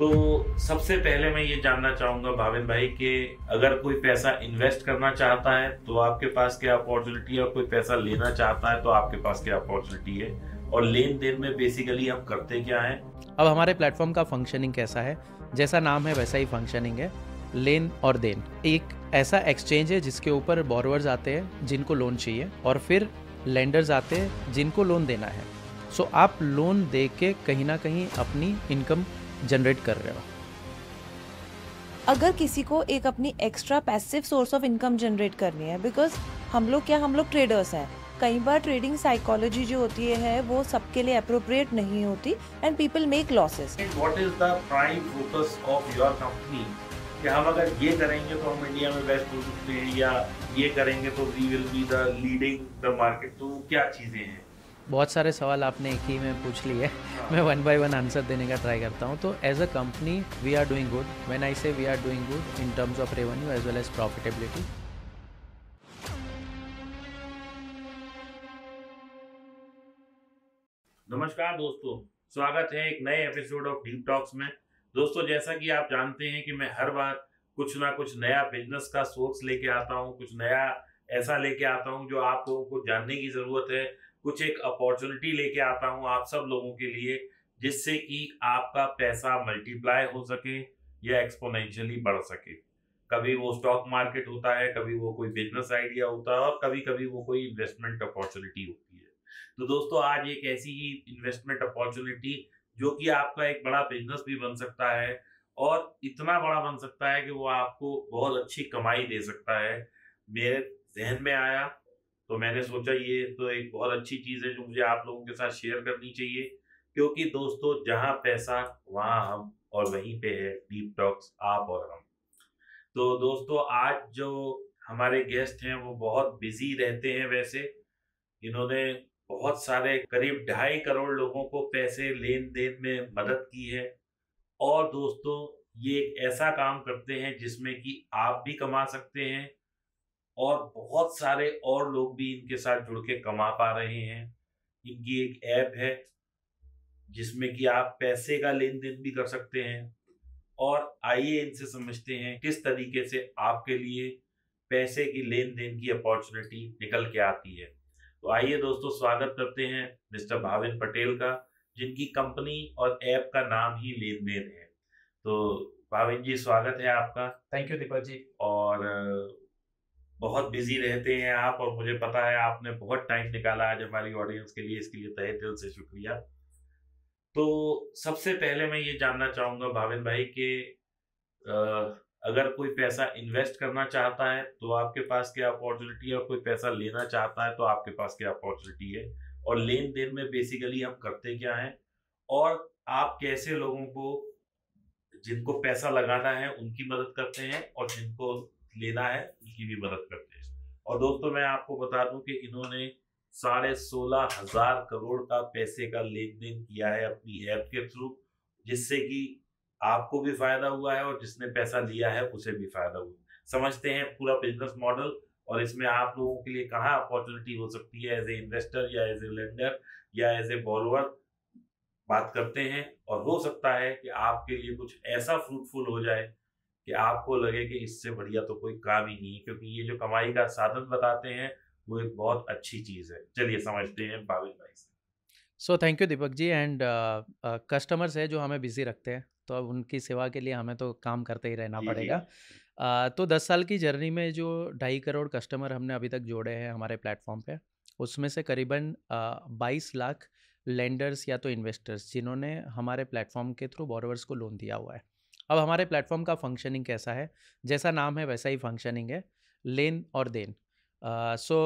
तो सबसे पहले मैं ये जानना चाहूंगा भाविन भाई कि अगर कोई पैसा इन्वेस्ट करना चाहता है तो आपके पास क्या अपॉर्चुनिटी है, और कोई पैसा लेना चाहता है तो आपके पास क्या अपॉर्चुनिटी है, और लेन देन में बेसिकली हम करते क्या हैं। अब हमारे प्लेटफॉर्म का फंक्शनिंग कैसा है, जैसा नाम है वैसा ही फंक्शनिंग है। लेन और देन एक ऐसा एक्सचेंज है जिसके ऊपर बोरोवर्स आते हैं जिनको लोन चाहिए, और फिर लेंडर्स आते हैं जिनको लोन देना है। सो आप लोन दे के कहीं ना कहीं अपनी इनकम जनरेट कर रहे हो। अगर किसी को एक अपनी extra passive source of income generate करनी है, बिकॉज हम लोग ट्रेडर्स हैं। कई बार ट्रेडिंग साइकोलॉजी जो होती है वो सबके लिए अप्रोप्रिएट नहीं होती and people make losses. What is the prime focus of your company कि हम अगर ये करेंगे तो हम इंडिया में बेस्ट हो सकते हैं, या ये करेंगे तो we will be the leading the market. तो क्या चीजें हैं? बहुत सारे सवाल आपने एक ही में पूछ लिए। मैं वन बाय वन आंसर देने का ट्राई करता हूँ। तो as a company we are doing good. When I say we are doing good in terms of revenue as well as profitability. नमस्कार दोस्तों, स्वागत है एक नए एपिसोड ऑफ डीप टॉक्स में। दोस्तों, जैसा कि आप जानते हैं कि मैं हर बार कुछ ना कुछ नया बिजनेस का सोर्स लेके आता हूं, कुछ नया ऐसा लेके आता हूं जो आप लोगों को जानने की जरूरत है। कुछ एक अपॉर्चुनिटी लेके आता हूं आप सब लोगों के लिए, जिससे कि आपका पैसा मल्टीप्लाई हो सके या एक्सपोनेंशियली बढ़ सके। कभी वो स्टॉक मार्केट होता है, कभी वो कोई बिजनेस आइडिया होता है, और कभी कभी वो कोई इन्वेस्टमेंट अपॉर्चुनिटी होती है। तो दोस्तों, आज एक ऐसी ही इन्वेस्टमेंट अपॉर्चुनिटी जो कि आपका एक बड़ा बिजनेस भी बन सकता है, और इतना बड़ा बन सकता है कि वो आपको बहुत अच्छी कमाई दे सकता है, मेरे जहन में आया। तो मैंने सोचा ये तो एक बहुत अच्छी चीज है जो मुझे आप लोगों के साथ शेयर करनी चाहिए, क्योंकि दोस्तों जहां पैसा वहां हम, और वहीं पे है डीप टॉक्स आप और हम। तो दोस्तों, आज जो हमारे गेस्ट हैं वो बहुत बिजी रहते हैं। वैसे इन्होंने बहुत सारे करीब 2.5 करोड़ लोगों को पैसे लेन देन में मदद की है। और दोस्तों, ये एक ऐसा काम करते हैं जिसमें कि आप भी कमा सकते हैं, और बहुत सारे और लोग भी इनके साथ जुड़ के कमा पा रहे हैं। इनकी एक ऐप है जिसमें कि आप पैसे का लेन देन भी कर सकते हैं। और आइए इनसे समझते हैं किस तरीके से आपके लिए पैसे की लेन देन की अपॉर्चुनिटी निकल के आती है। तो आइए दोस्तों, स्वागत करते हैं मिस्टर भाविन पटेल का, जिनकी कंपनी और ऐप का नाम ही लेन देन है। तो भाविन जी, स्वागत है आपका। थैंक यू दीपक जी। और बहुत बिजी रहते हैं आप, और मुझे पता है आपने बहुत टाइम निकाला आज हमारी ऑडियंस के लिए, इसके लिए तहे दिल से शुक्रिया। तो सबसे पहले मैं ये जानना चाहूंगा भाविन भाई कि अ, अगर कोई पैसा इन्वेस्ट करना चाहता है तो आपके पास क्या अपॉर्चुनिटी है, और कोई पैसा लेना चाहता है तो आपके पास क्या अपॉर्चुनिटी है, और लेन देन में बेसिकली हम करते क्या हैं, और आप कैसे लोगों को, जिनको पैसा लगाना है उनकी मदद करते हैं, और जिनको लेना है उनकी भी मदद करते हैं। और दोस्तों, मैं आपको बता दूं कि इन्होंने 16,500 करोड़ का पैसे का लेन देन किया है अपनी ऐप के थ्रू, जिससे कि आपको भी फायदा हुआ है और जिसने पैसा लिया है उसे भी फायदा हुआ। समझते हैं पूरा बिजनेस मॉडल, और इसमें आप लोगों के लिए कहाँ अपॉर्चुनिटी हो सकती है एज ए इन्वेस्टर, या एज ए लेंडर, या एज ए बोरोवर। बात करते हैं, और हो सकता है कि आपके लिए कुछ ऐसा फ्रूटफुल हो जाए कि आपको लगे कि इससे बढ़िया तो कोई काम ही नहीं है, क्योंकि ये जो कमाई का साधन बताते हैं वो एक बहुत अच्छी चीज है। चलिए समझते हैं भाविन भाई से। So thank you Deepak ji. And customers है जो हमें बिजी रखते हैं, तो अब उनकी सेवा के लिए हमें तो काम करते ही रहना जी जी। पड़ेगा। तो 10 साल की जर्नी में जो 2.5 करोड़ कस्टमर हमने अभी तक जोड़े हैं हमारे प्लेटफॉर्म पे, उसमें से करीबन 22 लाख लेंडर्स या तो इन्वेस्टर्स जिन्होंने हमारे प्लेटफॉर्म के थ्रू बोरोवर्स को लोन दिया हुआ है। अब हमारे प्लेटफॉर्म का फंक्शनिंग कैसा है, जैसा नाम है वैसा ही फंक्शनिंग है। लेन और देन। सो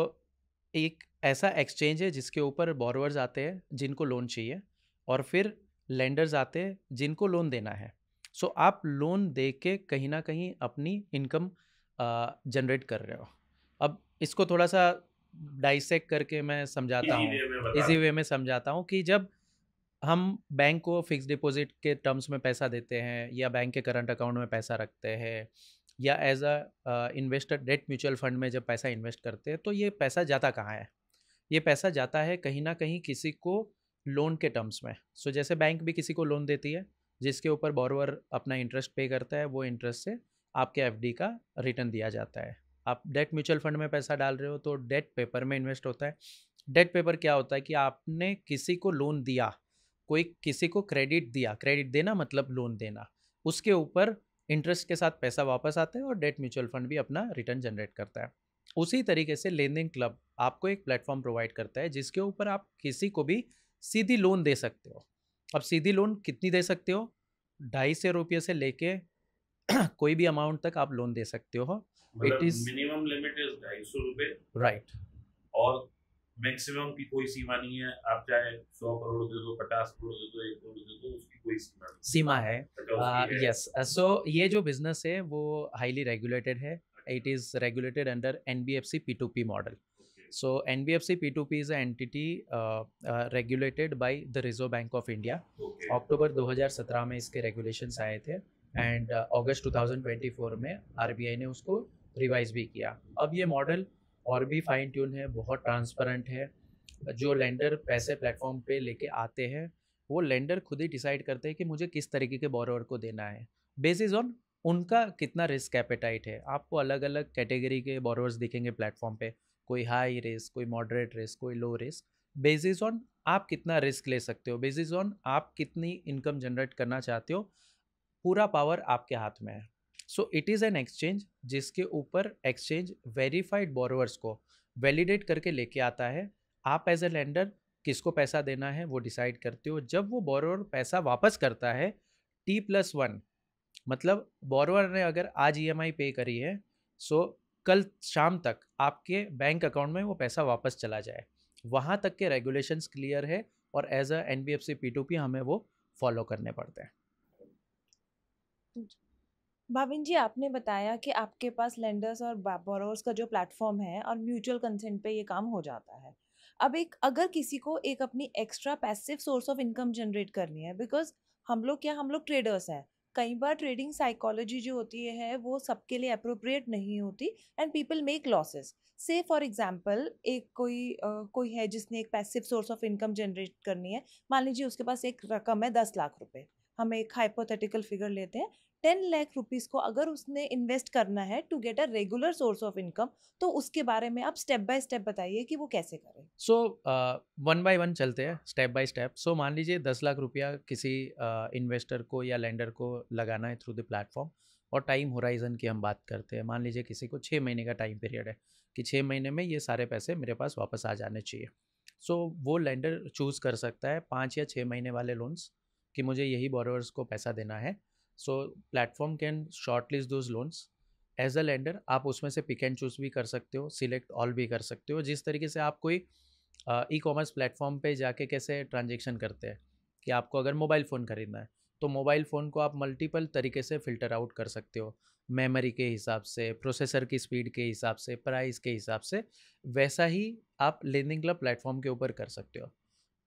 एक ऐसा एक्सचेंज है जिसके ऊपर बोरोवर्स आते हैं जिनको लोन चाहिए, और फिर लेंडर्स आते हैं जिनको लोन देना है। सो आप लोन दे के कहीं ना कहीं अपनी इनकम जनरेट कर रहे हो। अब इसको थोड़ा सा डाइसेक्ट करके मैं समझाता इजी हूँ, वे में बता इजी दें। वे में समझाता हूँ कि जब हम बैंक को फिक्स डिपॉजिट के टर्म्स में पैसा देते हैं, या बैंक के करंट अकाउंट में पैसा रखते हैं, या as a investor debt mutual fund में जब पैसा इन्वेस्ट करते हैं, तो ये पैसा जाता कहाँ है? ये पैसा जाता है कहीं ना कहीं किसी को लोन के टर्म्स में। सो जैसे बैंक भी किसी को लोन देती है, जिसके ऊपर बोरोवर अपना इंटरेस्ट पे करता है, वो इंटरेस्ट से आपके एफडी का रिटर्न दिया जाता है। आप डेट म्यूचुअल फंड में पैसा डाल रहे हो तो डेट पेपर में इन्वेस्ट होता है। डेट पेपर क्या होता है कि आपने किसी को लोन दिया, कोई किसी को क्रेडिट दिया, क्रेडिट देना मतलब लोन देना, उसके ऊपर इंटरेस्ट के साथ पैसा वापस आता है और डेट म्यूचुअल फंड भी अपना रिटर्न जनरेट करता है। उसी तरीके से लेंडिंग क्लब आपको एक प्लेटफॉर्म प्रोवाइड करता है जिसके ऊपर आप किसी को भी सीधी लोन दे सकते हो। अब सीधी लोन कितनी दे सकते हो? 250 रुपये से लेके कोई भी अमाउंट तक आप लोन दे सकते हो। इट मतलब इज मिनिमम लिमिट इज 250 रुपए राइट। और मैक्सिमम की कोई सीमा नहीं है। आप चाहे 100 करोड़ दे दो, 50 करोड़ दे दो, 1 करोड़ दे दो, उसकी कोई सीमा नहीं। सीमा है। अच्छा, उसकी है। यस, सो ये जो बिजनेस है वो हाईली रेगुलेटेड है। It is regulated under NBFC P2P model. So NBFC P2P is an entity regulated by the Reserve Bank of India. Okay. अक्टूबर 2017 में इसके रेगुलेशंस आए थे एंड अगस्त 2024 में RBI ने उसको रिवाइज भी किया। अब ये मॉडल और भी फाइन ट्यून है, बहुत ट्रांसपेरेंट है। जो लेंडर पैसे प्लेटफॉर्म पे लेके आते हैं वो लेंडर खुद ही डिसाइड करते हैं कि मुझे किस तरीके के बोरोवर को देना है, बेसिस ऑन उनका कितना रिस्क एपेटाइट है। आपको अलग अलग कैटेगरी के बोरोवर्स दिखेंगे प्लेटफॉर्म पे, कोई हाई रिस्क, कोई मॉडरेट रिस्क, कोई लो रिस्क। बेसिस ऑन आप कितना रिस्क ले सकते हो, बेसिस ऑन आप कितनी इनकम जनरेट करना चाहते हो, पूरा पावर आपके हाथ में है। So it is an exchange जिसके ऊपर एक्सचेंज वेरीफाइड बोरोवर्स को वैलिडेट करके लेके आता है। आप एज ए लेंडर किसको पैसा देना है वो डिसाइड करते हो। जब वो बोरोवर पैसा वापस करता है T+1, मतलब बोरोवर ने अगर आज EMI पे करी है सो कल शाम तक आपके बैंक अकाउंट में वो पैसा वापस चला जाए, वहाँ तक के रेगुलेशंस क्लियर है और एज अ NBFC P2P हमें वो फॉलो करने पड़ते हैं। भाविन जी, आपने बताया कि आपके पास लेंडर्स और बोरोवर्स का जो प्लेटफॉर्म है और म्यूचुअल कंसेंट पे ये काम हो जाता है। अब अगर किसी को एक अपनी extra passive source of income generate करनी है, बिकॉज हम लोग ट्रेडर्स हैं, कई बार ट्रेडिंग साइकोलॉजी जो होती है वो सबके लिए अप्रोप्रिएट नहीं होती एंड पीपल मेक लॉसेस। से फॉर एग्जाम्पल एक कोई है जिसने एक passive source of income generate करनी है। मान लीजिए उसके पास एक रकम है 10 लाख रुपए। हम एक हाइपोथेटिकल फिगर लेते हैं, 10 लाख रुपीस को अगर उसने इन्वेस्ट करना है to get a regular source of income, तो उसके बारे में आप स्टेप बाय स्टेप बताइए कि वो कैसे करें। सो 1 बाय 1 चलते हैं, स्टेप बाय स्टेप। सो मान लीजिए 10 लाख रुपया किसी इन्वेस्टर को या लेंडर को लगाना है थ्रू द प्लेटफॉर्म, और टाइम होराइजन की हम बात करते हैं। मान लीजिए किसी को 6 महीने का टाइम पीरियड है कि 6 महीने में ये सारे पैसे मेरे पास वापस आ जाने चाहिए। सो वो लेंडर चूज़ कर सकता है 5 या 6 महीने वाले लोन्स कि मुझे यही बोरोवर्स को पैसा देना है। So platform can shortlist those loans. As a lender आप उसमें से पिक एंड चूज़ भी कर सकते हो, सिलेक्ट ऑल भी कर सकते हो। जिस तरीके से आप कोई ई-कॉमर्स प्लेटफॉर्म पे जाके कैसे ट्रांजेक्शन करते हैं कि आपको अगर मोबाइल फ़ोन ख़रीदना है तो मोबाइल फ़ोन को आप मल्टीपल तरीके से फ़िल्टर आउट कर सकते हो, मेमोरी के हिसाब से, प्रोसेसर की स्पीड के हिसाब से, प्राइस के हिसाब से। वैसा ही आप लेंडिंग क्लब प्लेटफॉर्म के ऊपर कर सकते हो।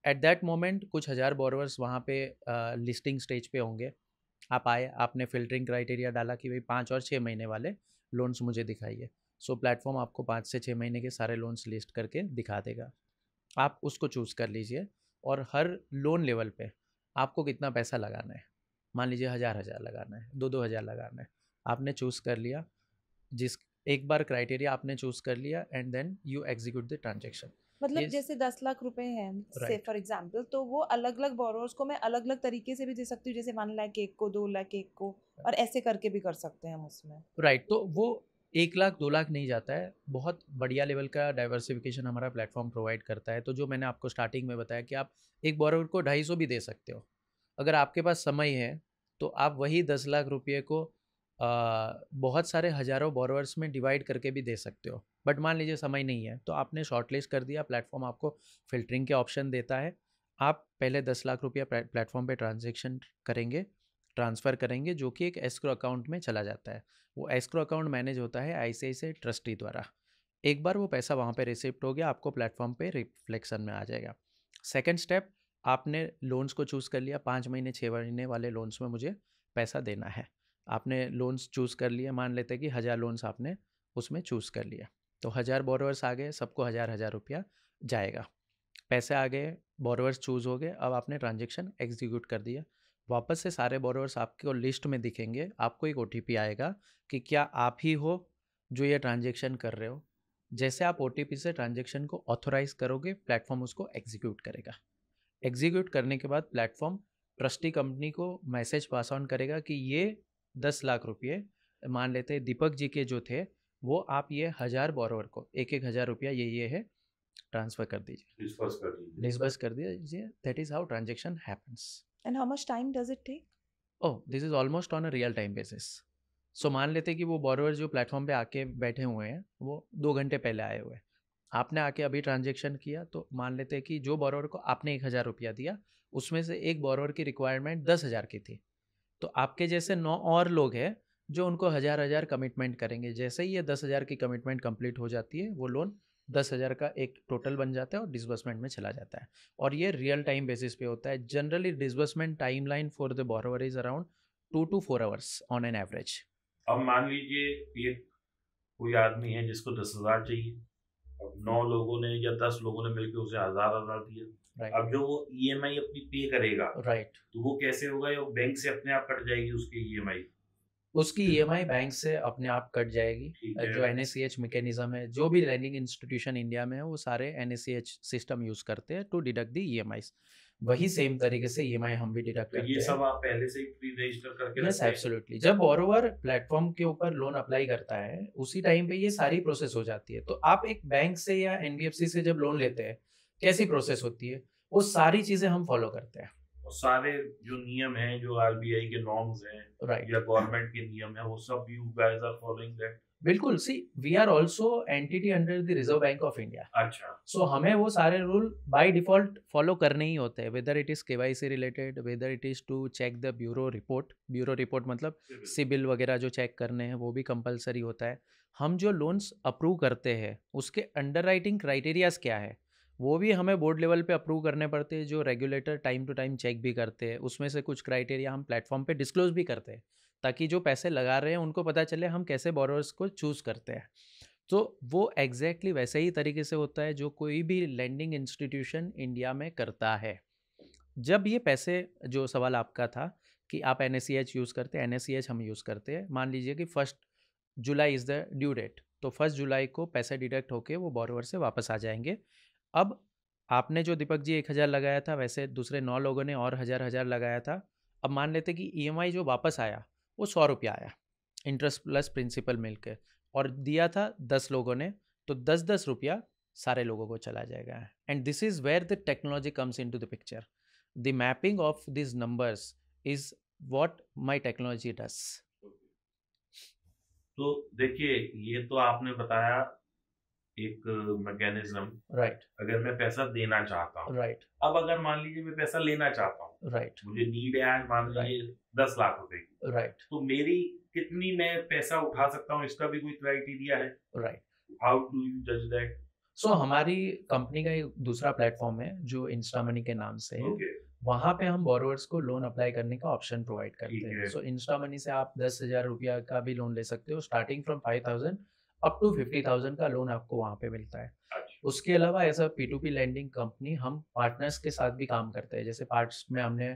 एट दैट मोमेंट कुछ हज़ार बोरोवर्स वहाँ पे लिस्टिंग स्टेज पे होंगे। आप आए, आपने फ़िल्टरिंग क्राइटेरिया डाला कि भाई 5 और 6 महीने वाले लोन्स मुझे दिखाइए। सो प्लेटफॉर्म आपको 5 से 6 महीने के सारे लोन्स लिस्ट करके दिखा देगा। आप उसको चूज़ कर लीजिए और हर लोन लेवल पे आपको कितना पैसा लगाना है। मान लीजिए 1000 लगाना है, 2-2 हज़ार लगाना है। आपने चूज़ कर लिया, जिस एक बार क्राइटेरिया आपने चूज़ कर लिया and then you execute the transaction. मतलब ये जैसे 10 लाख रुपए हैं से राइट। फॉर एग्जांपल, तो वो अलग अलग बोरोवर्स को मैं अलग अलग तरीके से भी दे सकती हूँ, जैसे 1 लाख एक को, 2 लाख एक को, और ऐसे करके भी कर सकते हैं हम उसमें। राइट, तो वो 1 लाख 2 लाख नहीं जाता है। बहुत बढ़िया लेवल का डाइवर्सिफिकेशन हमारा प्लेटफॉर्म प्रोवाइड करता है। तो जो मैंने आपको स्टार्टिंग में बताया कि आप एक बोरोवर को 250 भी दे सकते हो। अगर आपके पास समय है तो आप वही 10 लाख रुपये को बहुत सारे हज़ारों बोरोवर्स में डिवाइड करके भी दे सकते हो। बट मान लीजिए समय नहीं है तो आपने शॉर्टलिस्ट कर दिया, प्लेटफॉर्म आपको फ़िल्टरिंग के ऑप्शन देता है। आप पहले 10 लाख रुपया प्लेटफॉर्म पे ट्रांजेक्शन करेंगे, ट्रांसफ़र करेंगे, जो कि एक एस्क्रो अकाउंट में चला जाता है। वो एस्क्रो अकाउंट मैनेज होता है ICICI ट्रस्टी द्वारा। एक बार वो पैसा वहाँ पे रिसिप्ट हो गया, आपको प्लेटफॉर्म पे रिफ्लेक्शन में आ जाएगा। सेकंड स्टेप, आपने लोन्स को चूज़ कर लिया, 5 महीने 6 महीने वाले लोन्स में मुझे पैसा देना है। आपने लोन्स चूज़ कर लिए, मान लेते हैं कि 1000 लोन्स आपने उसमें चूज़ कर लिया, तो 1000 बोरोवर्स आ गए, सबको 1000 रुपया जाएगा। पैसे आ गए, बोरोवर्स चूज़ हो गए, अब आपने ट्रांजेक्शन एग्जीक्यूट कर दिया। वापस से सारे बोरोवर्स आपको लिस्ट में दिखेंगे, आपको एक OTP आएगा कि क्या आप ही हो जो ये ट्रांजेक्शन कर रहे हो। जैसे आप OTP से ट्रांजेक्शन को ऑथोराइज करोगे, प्लेटफॉर्म उसको एग्जीक्यूट करेगा। एग्जीक्यूट करने के बाद प्लेटफॉर्म ट्रस्टी कंपनी को मैसेज पास ऑन करेगा कि ये 10 लाख रुपये, मान लेते हैं दीपक जी के जो थे, वो आप ये 1000 बोरोवर को 1,000 रुपया ये है, ट्रांसफर कर दीजिए, डिस्बर्स कर दीजिए। That is how transaction happens. And how much time does it take? Oh, this is almost on a real time basis. So मान लेते हैं कि वो बोरोवर जो प्लेटफॉर्म पे आके बैठे हुए हैं वो 2 घंटे पहले आए हुए हैं, आपने आके अभी ट्रांजेक्शन किया, तो मान लेते हैं कि जो बोरोवर को आपने 1,000 रुपया दिया, उसमें से एक बोरोवर की रिक्वायरमेंट 10,000 की थी, तो आपके जैसे 9 और लोग हैं जो उनको 1,000 कमिटमेंट करेंगे। जैसे ही ये 10,000 की कमिटमेंट कंप्लीट हो जाती है, वो लोन 10,000 का एक टोटल बन जाता है और डिसबर्समेंट में चला जाता है। और ये रियल टाइम बेसिस पे होता है। Generally disbursement timeline for the borrower is around 2 to 4 hours on an average. अब मान लीजिए एक कोई आदमी है जिसको 10,000 चाहिए, अब 9 लोगों ने या 10 लोगों ने मिलकर उसे 1,000 दिया। अब जो वो EMI अपनी पे करेगा, तो वो कैसे होगा? या बैंक से अपने आप कट जाएगी उसकी EMI? उसकी EMI बैंक से अपने आप कट जाएगी। जो NACH मैकेनिज्म है, जो भी लैंडिंग इंस्टीट्यूशन इंडिया में है, वो सारे NACH सिस्टम यूज करते हैं टू डिडक्ट दी EMIs। वही सेम तरीके से EMI हम भी डिडक्ट करते हैं। ये सब आप पहले से ही प्री रजिस्टर करके यस, एब्सोल्युटली। जब बोरोवर प्लेटफॉर्म के ऊपर लोन अप्लाई करता है, उसी टाइम पे ये सारी प्रोसेस हो जाती है। तो आप एक बैंक से या NBFC से जब लोन लेते हैं, कैसी प्रोसेस होती है, वो सारी चीजें हम फॉलो करते हैं। और सारे जो नियम हैं, जो RBI के नॉर्म्स हैं, या गवर्नमेंट के नियम है, वो सब you guys are following that? बिल्कुल। See, we are also entity under the Reserve Bank of India. अच्छा। सो हमें वो सारे रूल बाय डिफॉल्ट फॉलो करने ही होते हैं, whether it is KYC related, whether it is to check the bureau report. Bureau report मतलब सिबिल वगैरह जो चेक करने हैं, वो भी कंपलसरी होता है। हम जो लोन्स अप्रूव करते हैं, उसके अंडरराइटिंग क्राइटेरियाज क्या है, वो भी हमें बोर्ड लेवल पे अप्रूव करने पड़ते हैं, जो regulator time to time check भी करते हैं। उसमें से कुछ क्राइटेरिया हम प्लेटफॉर्म पे डिस्क्लोज भी करते हैं, ताकि जो पैसे लगा रहे हैं उनको पता चले हम कैसे बोरोवर्स को चूज़ करते हैं। तो वो एग्जैक्टली वैसे ही तरीके से होता है जो कोई भी लैंडिंग इंस्टीट्यूशन इंडिया में करता है। जब ये पैसे, जो सवाल आपका था कि आप NACH यूज़ करते हैं, NACH हम यूज़ करते हैं। मान लीजिए कि 1 जुलाई इज़ द ड्यू डेट, तो 1 जुलाई को पैसे डिडक्ट होके वो बोरोवर से वापस आ जाएंगे। अब आपने जो दीपक जी 1,000 लगाया था, वैसे दूसरे 9 लोगों ने और 1,000 लगाया था। अब मान लेते कि EMI जो वापस आया वो 100 रुपया आया, इंटरेस्ट प्लस प्रिंसिपल मिलकर, और दिया था 10 लोगों ने, तो 10-10 रुपया सारे लोगों को चला जाएगा। And this is where the technology comes into the picture. The mapping of this numbers is what my technology does. तो देखिए, ये तो आपने बताया एक मैकेनिज्म, राइट। अगर मैं पैसा देना चाहता हूँ, राइट। अब अगर मान लीजिए मैं पैसा लेना चाहता हूँ, राइट, मुझे नीड है आज मान लीजिए 10 लाख रुपए की, राइट, तो मेरी कितनी मैं पैसा उठा सकता हूँ, इसका भी कोई क्राइटेरिया है? राइट। हाउ डू यू जज दैट? सो हमारी कंपनी का एक दूसरा प्लेटफॉर्म है जो इंस्टामनी के नाम से है। वहाँ पे हम बोरोवर्स को लोन अप्लाई करने का ऑप्शन प्रोवाइड करते हैं। सो इंस्टामनी से आप 10,000 रुपया का भी लोन ले सकते हो, स्टार्टिंग फ्रॉम 5,000 अप टू 50,000 का लोन आपको वहाँ पे मिलता है। उसके अलावा as a P2P lending company हम पार्टनर्स के साथ भी काम करते हैं। जैसे पार्ट्स में हमने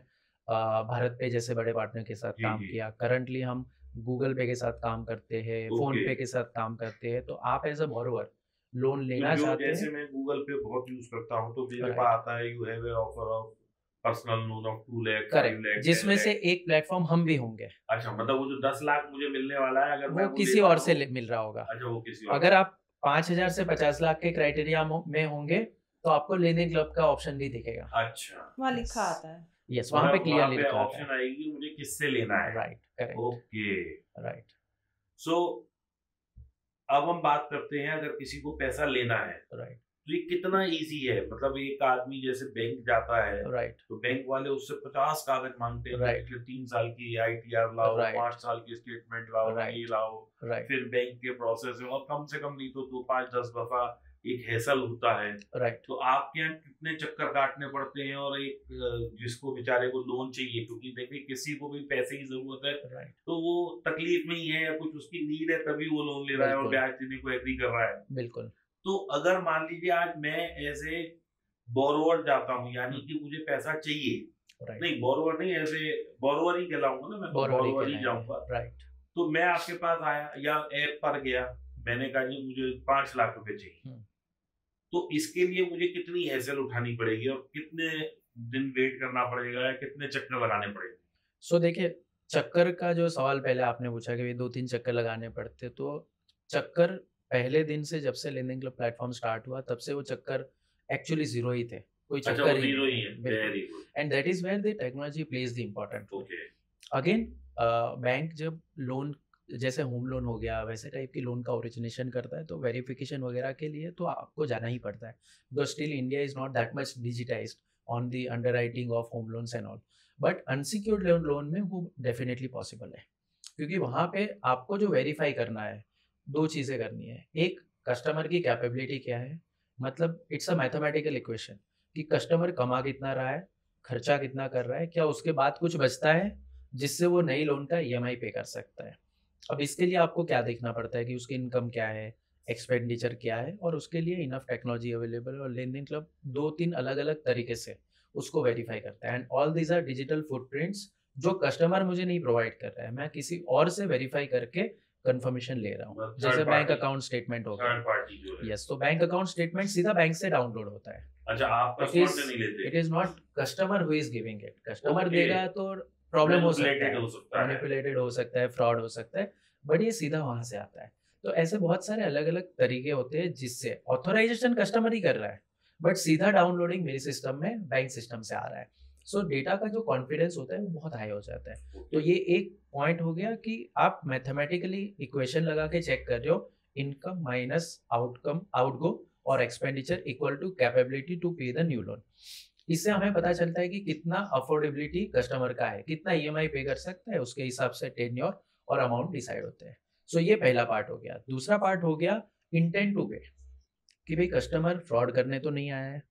भारत पे जैसे बड़े पार्टनर के साथ काम किया। करंटली हम गूगल पे के साथ काम करते हैं, फोन पे के साथ काम करते हैं। तो आप एज अ बोरोवर लोन लेना चाहते हैं, जैसे मैं गूगल पे बहुत यूज करता हूँ, तो मेरे पास आता है you have a offer of personal loan of 2 lakh, 5 lakh, जिसमें से एक प्लेटफॉर्म हम भी होंगे। अच्छा, मतलब वो जो 10 लाख मुझे मिलने वाला है, अगर वो किसी और से मिल रहा होगा। अच्छा, वो किसी और। अगर आप 5,000 से 50 लाख के क्राइटेरिया में होंगे, तो आपको लेनिंग क्लब का ऑप्शन भी दिखेगा। अच्छा, वहाँ लिखा आता है। यस, वहाँ पे क्लियरली लिखा है, ऑप्शन आएगी मुझे किससे लेना है। Right, correct, okay, right. So अब हम बात करते हैं, अगर किसी को पैसा लेना है, राइट, तो ये कितना इजी है? मतलब एक आदमी जैसे बैंक जाता है, राइट, तो बैंक वाले उससे 50 कागज मांगते हैं, राइट, 3 साल की ITR लाओ, 5 साल की स्टेटमेंट लाओ, ये लाओ, फिर बैंक के प्रोसेस है, और कम से कम नहीं तो 5-10 दफा एक हैसल होता है। राइट। तो आपके यहाँ कितने चक्कर काटने पड़ते हैं? और एक जिसको बेचारे को लोन चाहिए, क्योंकि देखिए किसी को भी पैसे की जरूरत है, तो वो तकलीफ में ही है या कुछ उसकी नीड है, तभी वो लोन ले रहा है और ब्याज देने को एग्री कर रहा है। बिल्कुल। तो अगर मान लीजिए आज मैं एज ए बोरोवर जाता हूँ, यानी कि मुझे पैसा चाहिए, राइट, नहीं बोरोवर नहीं, ऐसे बोरोवर ही कहलाऊंगा ना, मैं तो बोरोवर ही जाऊंगा। राइट। तो मैं आपके पास आया या ऐप पर गया, मैंने कहा जी मुझे 5 लाख रुपए चाहिए, तो इसके लिए मुझे कितनी हैसल उठानी पड़ेगी और कितने दिन वेट करना पड़ेगा या कितने चक्कर लगाने पड़ेंगे? सो देखिए, चक्कर का जो सवाल पहले आपने पूछा कि 2-3 चक्कर लगाने पड़ते, तो चक्कर पहले दिन से जब से लेंडिंग क्लब प्लेटफॉर्म स्टार्ट हुआ तब से वो चक्कर एक्चुअली जीरो ही थे, कोई अच्छा, चक्कर वो ही जीरो नहीं ही है, है, बिल्कुल। Very good, and that is where the technology plays the important role. Okay. Again bank जब लोन, जैसे होम लोन हो गया वैसे टाइप की लोन का ओरिजिनेशन करता है, तो वेरिफिकेशन वगैरह के लिए तो आपको जाना ही पड़ता है, because still India is not that much digitised on the underwriting of home loans and all. But unsecured loan में वो डेफिनेटली पॉसिबल है, क्योंकि वहाँ पे आपको जो वेरीफाई करना है, 2 चीज़ें करनी है। एक, कस्टमर की कैपेबिलिटी क्या है, मतलब इट्स अ मैथमेटिकल इक्वेशन कि कस्टमर कमा कितना रहा है, खर्चा कितना कर रहा है, क्या उसके बाद कुछ बचता है जिससे वो नई लोन का EMI पे कर सकता है। अब इसके लिए आपको क्या देखना पड़ता है कि उसकी इनकम क्या है, एक्सपेंडिचर क्या है, और उसके लिए इनफ टेक्नोलॉजी अवेलेबल है, और लेनदेन क्लब 2-3 अलग अलग तरीके से उसको वेरीफाई करता है। And all these are digital footprints जो कस्टमर मुझे नहीं प्रोवाइड कर रहा है, मैं किसी और से वेरीफाई करके कंफर्मेशन ले रहा हूँ, जैसे बैंक अकाउंट स्टेटमेंट हो थर्ड गया। पार्टी जो है, यस, तो बैंक अकाउंट स्टेटमेंट सीधा बैंक से डाउनलोड होता है। अच्छा आप इट कस्टमर इज से नहीं लेते, it is not customer who is giving it. Customer Okay. देगा तो प्रॉब्लम हो सकता मैनिपुलेटेड है, हो सकता है, मैनिपुलेटेड हो सकता है, फ्रॉड हो सकता है, बट ये सीधा वहां से आता है। तो ऐसे बहुत सारे अलग अलग तरीके होते हैं जिससे ऑथोराइजेशन कस्टमर ही कर रहा है, बट सीधा डाउनलोडिंग मेरे सिस्टम में बैंक सिस्टम से आ रहा है। सो डेटा का जो कॉन्फिडेंस होता है वो बहुत हाई हो जाता है। तो ये एक पॉइंट हो गया कि आप मैथमेटिकली इक्वेशन लगा के चेक कर रहे हो, इनकम माइनस आउटकम आउटगो और expenditure equal to capability to pay the new loan. इससे हमें पता चलता है कि कितना अफोर्डेबिलिटी कस्टमर का है, कितना EMI पे कर सकता है, उसके हिसाब से टेन्योर और अमाउंट डिसाइड होते हैं। सो ये पहला पार्ट हो गया। दूसरा पार्ट हो गया इंटेंट टू पे, कि भाई कस्टमर फ्रॉड करने तो नहीं आया है,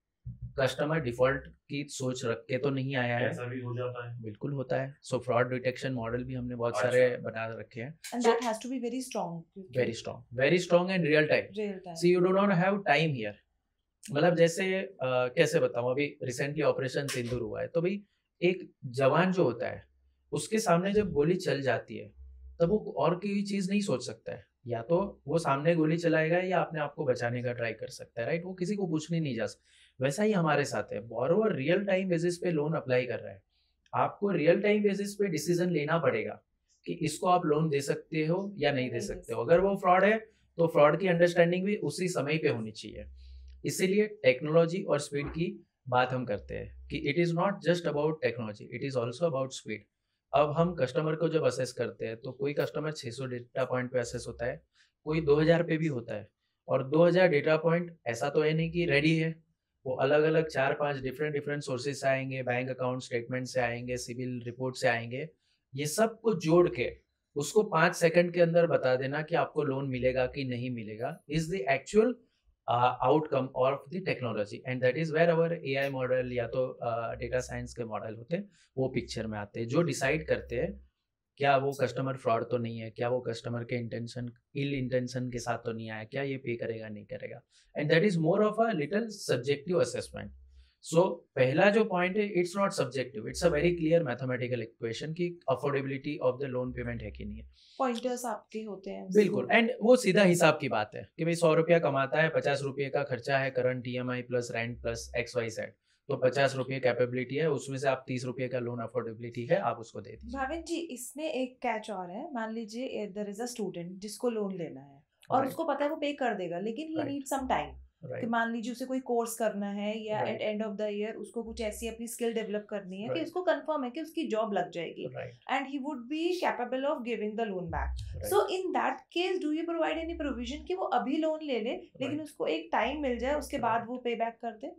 कस्टमर डिफॉल्ट की सोच रख के तो नहीं आया है। ऐसा भी हो जाता है, बिल्कुल होता है। सो फ्रॉड डिटेक्शन मॉडल भी हमने बहुत सारे बना रखे हैं, And that has to be very strong. Very strong and real time. Real time. See you do not have time here. मतलब जैसे कैसे बताऊं, अभी रिसेंटली ऑपरेशन सिंदूर हुआ है, तो भाई एक जवान जो होता है उसके सामने जब गोली चल जाती है तब वो और कोई चीज नहीं सोच सकता है, या तो वो सामने गोली चलाएगा या अपने आप को बचाने का ट्राई कर सकता है, राइट। वो किसी को पूछने नहीं जा सकता। वैसा ही हमारे साथ है, बोरोवर रियल टाइम बेसिस पे लोन अप्लाई कर रहा है, आपको रियल टाइम बेसिस पे डिसीजन लेना पड़ेगा कि इसको आप लोन दे सकते हो या नहीं दे सकते हो। अगर वो फ्रॉड है तो फ्रॉड की अंडरस्टैंडिंग भी उसी समय पे होनी चाहिए। इसीलिए टेक्नोलॉजी और स्पीड की बात हम करते हैं कि it is not just about technology, it is also about speed. अब हम कस्टमर को जब असेस करते हैं तो कोई कस्टमर 600 डेटा पॉइंट पे असेस होता है, कोई 2000 पे भी होता है, और 2000 डेटा पॉइंट ऐसा तो है नहीं कि रेडी है, वो अलग अलग 4-5 डिफरेंट सोर्सेज से आएंगे, बैंक अकाउंट स्टेटमेंट से आएंगे, सिविल रिपोर्ट से आएंगे। ये सब को जोड़ के उसको 5 सेकंड के अंदर बता देना कि आपको लोन मिलेगा कि नहीं मिलेगा is the actual outcome of the technology, and that is where our AI model या तो डेटा साइंस के मॉडल होते हैं वो पिक्चर में आते हैं, जो डिसाइड करते हैं क्या वो कस्टमर फ्रॉड तो नहीं है, क्या वो कस्टमर के इल इंटेंशन के साथ तो नहीं आया, क्या ये पे करेगा नहीं करेगा, and that is more of a little subjective assessment. So पहला जो पॉइंट है, it's not subjective, it's a very clear mathematical equation कि affordability of the loan payment है कि नहीं है। पॉइंटर्स आपके होते हैं बिल्कुल, एंड वो सीधा हिसाब की बात है कि भाई 100 रुपया कमाता है, 50 रुपये का खर्चा है, current EMI plus rent plus XYZ, तो 50 रुपये कैपेबिलिटी है, उसमें से आप 30 रुपये का लोन अफोर्डेबिलिटी है, आप उसको दे दीजिए। भाविन जी, इसमें एक कैच और है। मान लीजिए देयर इज अ स्टूडेंट जिसको लोन लेना है और उसको पता है वो पे कर देगा, लेकिन ही नीड सम टाइम कि मान लीजिए उसे कोई कोर्स करना है या at end of the year उसको कुछ ऐसी अपनी स्किल डेवलप करनी है कि उसको कंफर्म है कि उसकी जॉब लग जाएगी, and he would be capable of giving the loan back. So in that case do you provide any provision कि वो अभी लोन ले ले लेकिन उसको एक टाइम मिल जाए, उसके बाद वो पे बैक कर दे?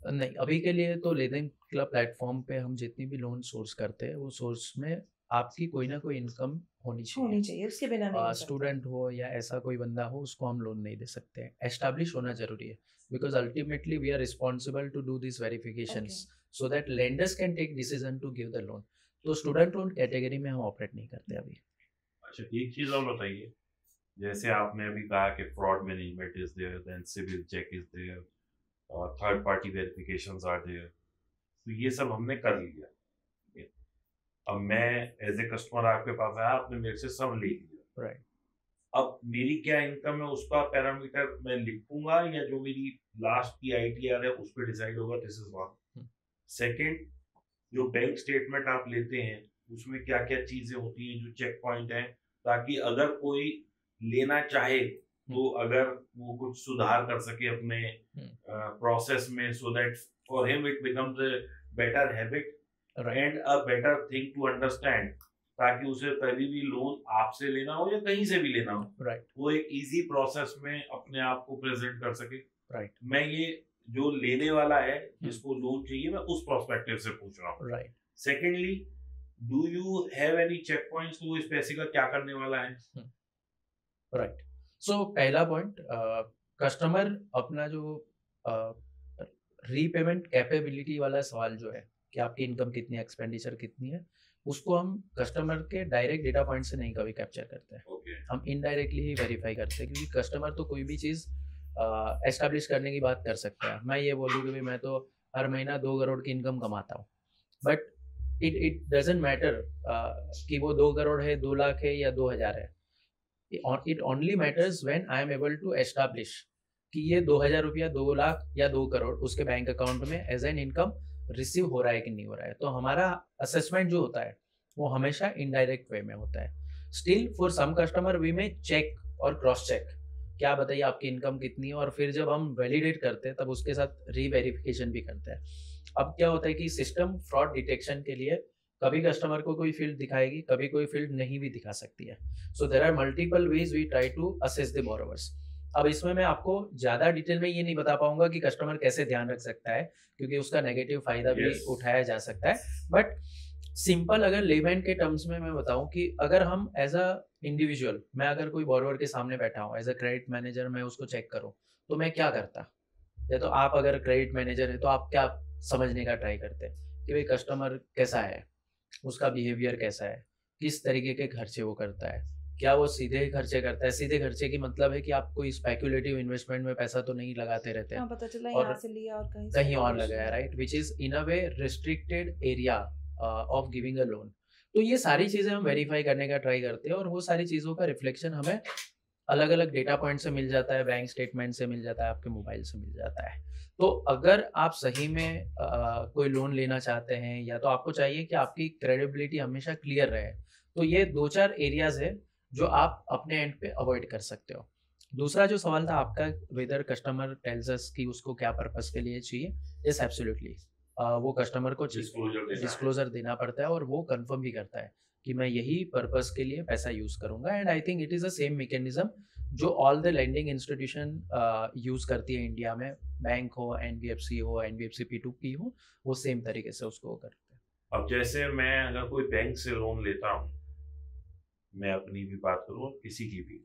नहीं, अभी के लिए तो लेंडिंग क्लब प्लेटफॉर्म पे हम जितनी भी लोन सोर्स करते हैं वो सोर्स में आपकी कोई ना कोई इनकम होनी चाहिए, उसके बिना नहीं हो सकता। स्टूडेंट हो या ऐसा कोई बंदा हो, उसको हम लोन नहीं दे सकते। एस्टैब्लिश होना जरूरी है, because ultimately we are responsible to do this verifications so that lenders can take decision to give the loan. तो स्टूडेंट लोन कैटेगरी में हम ऑपरेट नहीं करते अभी। अच्छा, एक चीज और बताइए, जैसे आपने अभी कहा कि fraud management is there, then CIBIL check is there और third party verifications are there, तो ये सब हमने कर लिया, अब मैं एज ए कस्टमर आपके पास आया, आपने मेरे से सब ले लिया, राइट। अब मेरी क्या इनकम है उसका पैरामीटर मैं लिखूंगा या जो मेरी लास्ट की ITR है उस पर डिसाइड होगा? This is one. सेकेंड, जो बैंक स्टेटमेंट आप लेते हैं उसमें क्या क्या चीजें होती हैं जो चेक पॉइंट है, ताकि अगर कोई लेना चाहे तो अगर वो कुछ सुधार कर सके अपने प्रोसेस में, so that for him it becomes a better habit and a better thing to understand, ताकि उसे कभी भी लोन आपसे लेना हो या कहीं से भी लेना हो, राइट, वो एक इजी प्रोसेस में अपने आप को प्रेजेंट कर सके। राइट, मैं ये जो लेने वाला है जिसको लोन चाहिए मैं उस प्रोस्पेक्टिव से पूछ रहा हूँ। Right. Secondly, do you have any check points, तो इस पैसे का क्या करने वाला है? राइट। सो पहला पॉइंट, कस्टमर अपना जो रीपेमेंट कैपेबिलिटी वाला सवाल जो है कि आपकी इनकम कितनी है, एक्सपेंडिचर कितनी है, उसको हम कस्टमर के डायरेक्ट डेटा पॉइंट से नहीं कभी कैप्चर करते हैं। हम इनडायरेक्टली ही वेरीफाई करते हैं, क्योंकि कस्टमर तो कोई भी चीज़ एस्टैब्लिश करने की बात कर सकता है। मैं ये बोलूँ कि भाई मैं तो हर महीना 2 करोड़ की इनकम कमाता हूँ, बट इट डजेंट मैटर कि वो 2 करोड़ है, 2 लाख है या 2000 है। It only matters when I am able to establish कि ये 2000 रुपया, 2 लाख या 2 करोड़ उसके बैंक अकाउंट में एज एन इनकम रिसीव हो रहा है कि नहीं हो रहा है। तो हमारा असेसमेंट जो होता है वो हमेशा इनडायरेक्ट वे में होता है। Still for some customer we में चेक और क्रॉस चेक, क्या बताइए आपकी इनकम कितनी है, और फिर जब हम वैलिडेट करते हैं तब उसके साथ रीवेरिफिकेशन भी करते हैं। अब क्या होता है कि सिस्टम फ्रॉड डिटेक्शन के लिए कभी कस्टमर को कोई फील्ड दिखाएगी, कभी कोई फील्ड नहीं भी दिखा सकती है। So there are multiple ways we try to assess the borrowers. अब इसमें मैं आपको ज़्यादा डिटेल में ये नहीं बता पाऊंगा कि कस्टमर कैसे ध्यान रख सकता है, क्योंकि उसका नेगेटिव फायदा भी उठाया जा सकता है। बट सिंपल अगर लेमैन के टर्म्स में मैं बताऊं कि अगर हम एज अ इंडिविजुअल, मैं अगर कोई बोरोवर के सामने बैठा हूँ एज अ क्रेडिट मैनेजर, मैं उसको चेक करूँ तो मैं क्या करता, या तो आप अगर क्रेडिट मैनेजर है तो आप क्या समझने का ट्राई करते हैं कि भाई कस्टमर कैसा है, उसका बिहेवियर कैसा है, किस तरीके के खर्चे वो करता है, क्या वो सीधे खर्चे करता है। सीधे खर्चे की मतलब है कि आप कोई स्पेक्युलेटिव इन्वेस्टमेंट में पैसा तो नहीं लगाते रहते हैं, पता चला और यहाँ से लिया और कहीं और लगाया, right, which is in a way restricted area of giving a loan. तो ये सारी चीज़ें हम वेरीफाई करने का ट्राई करते हैं, और वो सारी चीज़ों का रिफ्लेक्शन हमें अलग अलग डेटा पॉइंट से मिल जाता है, बैंक स्टेटमेंट से मिल जाता है, आपके मोबाइल से मिल जाता है। तो अगर आप सही में कोई लोन लेना चाहते हैं, या तो आपको चाहिए कि आपकी क्रेडिबिलिटी हमेशा क्लियर रहे, तो ये 2-4 एरियाज है जो आप अपने एंड पे अवॉइड कर सकते हो। दूसरा जो सवाल था आपका, वेदर कस्टमर टेल्स अस कि उसको क्या पर्पस के लिए चाहिए, यस एब्सोल्युटली, वो कस्टमर को डिस्क्लोजर देना पड़ता है, और वो कंफर्म भी करता है कि मैं यही पर्पस के लिए पैसा यूज करूंगा। And I think it is the same mechanism जो all the lending institution use करती है इंडिया में, बैंक हो, NBFC हो, NBFC P2P हो, वो सेम तरीके से उसको करते हैं। अब जैसे मैं अगर कोई बैंक से लोन लेता हूँ, मैं अपनी भी बात करूँ किसी की भी,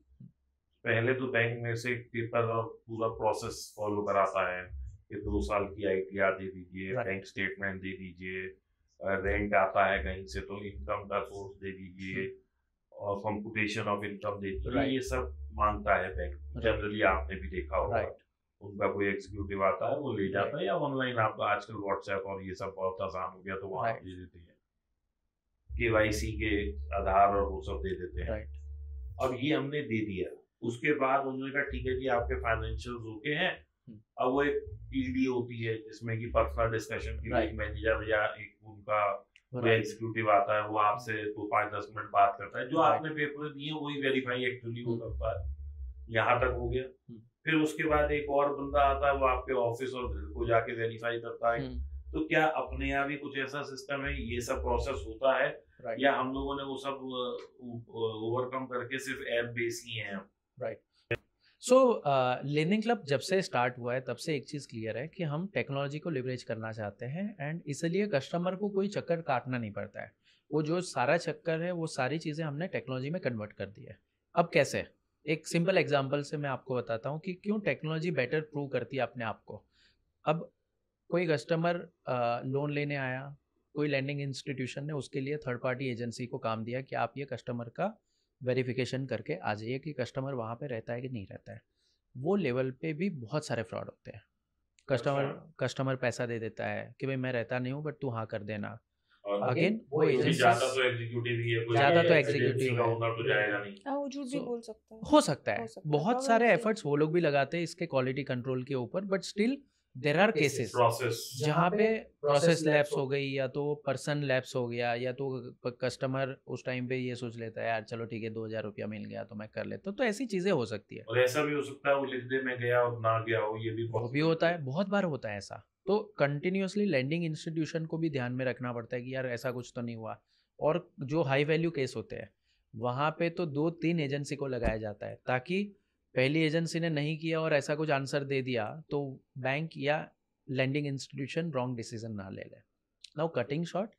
पहले तो बैंक मेरे से पेपर और पूरा प्रोसेस फॉलो कराता है कि 2 साल की ITR दे दीजिए, बैंक स्टेटमेंट दे दीजिए, रेंट आता है कहीं से तो इनकम का सोर्स दे दीजिए, और कंप्यूटेशन ऑफ इनकम दे दीजिए, ये सब मांगता है बैंक। जनरली आपने भी देखा होगा, उनका कोई एग्जीक्यूटिव आता है वो ले जाता है, या ऑनलाइन आप आजकल व्हाट्सएप और ये सब बहुत आसान हो गया तो वहाँ दे देते हैं, KYC के आधार और वो सब दे देते हैं। अब ये हमने दे दिया, उसके बाद उन्होंने कहा ठीक है जी आपके फाइनेंशियल्स ओके हैं। अब वो एक PD होती है जिसमें कि पर्सनल डिस्कशन की एक मैनेजर या एक उनका एग्जीक्यूटिव आता है, वो आपसे 5-10 मिनट बात करता है, जो आपने पेपर दिए वही वेरीफाई एक्चुअली वो करता है। यहाँ तक हो गया। फिर उसके बाद एक और बंदा आता है, वो आपके ऑफिस और घर को जाके वेरीफाई करता है। तो क्या अपने यहाँ भी कुछ ऐसा सिस्टम है, ये सब प्रोसेस होता है, या हम लोगों ने वो सब ओवरकम करके सिर्फ ऐप बेस ही हैं? राइट। सो लेनिंग क्लब जब से स्टार्ट हुआ है तब से एक चीज़ क्लियर है कि हम टेक्नोलॉजी को लिवरेज करना चाहते हैं, एंड इसलिए कस्टमर को कोई चक्कर काटना नहीं पड़ता है। वो जो सारा चक्कर है वो सारी चीज़ें हमने टेक्नोलॉजी में कन्वर्ट कर दी है। अब कैसे, एक सिंपल एग्जांपल से मैं आपको बताता हूँ कि क्यों टेक्नोलॉजी बेटर प्रूव करती है अपने आप को। अब कोई कस्टमर लोन लेने आया, कोई लैंडिंग इंस्टीट्यूशन ने उसके लिए थर्ड पार्टी एजेंसी को काम दिया कि आप ये कस्टमर का वेरिफिकेशन करके आ जाइए कि कस्टमर वहाँ पे रहता है कि नहीं रहता है। वो लेवल पे भी बहुत सारे फ्रॉड होते हैं। कस्टमर पैसा दे देता है कि भाई मैं रहता नहीं हूँ बट तू हाँ कर देना, और अगेन वो क्योंकि एजेंसी ज्यादा तो एग्जीक्यूटिव ही है, कोई ज़्यादा तो एजेंसी एग्जीक्यूटिव का है। ओनर तो जाएगा नहीं। हाँ, वो झूठ भी So, बोल सकता है। हो सकता है हो सकता है, बहुत सारे probability एफर्ट्स वो लोग भी लगाते हैं इसके क्वालिटी कंट्रोल के ऊपर, but still there are cases process जहाँ पे प्रोसेस लैप्स हो गई, या तो पर्सन लैप्स हो गया, या तो कस्टमर उस टाइम पे ये सोच लेता है यार चलो ठीक है 2,000 रुपया मिल गया तो मैं कर लेता हूँ, तो ऐसी चीज़ें हो सकती है। और ऐसा भी हो सकता है वो लिख दे मैं गया और ना गया हो, ये भी वो भी होता है, बहुत बार होता है ऐसा। तो कंटिन्यूअसली लैंडिंग इंस्टीट्यूशन को भी ध्यान में रखना पड़ता है कि यार ऐसा कुछ तो नहीं हुआ। और जो हाई वैल्यू केस होते हैं वहाँ पे तो 2-3 एजेंसी को लगाया जाता है, ताकि पहली एजेंसी ने नहीं किया और ऐसा कुछ आंसर दे दिया तो बैंक या lending institution wrong decision ना ले ले. Now cutting short,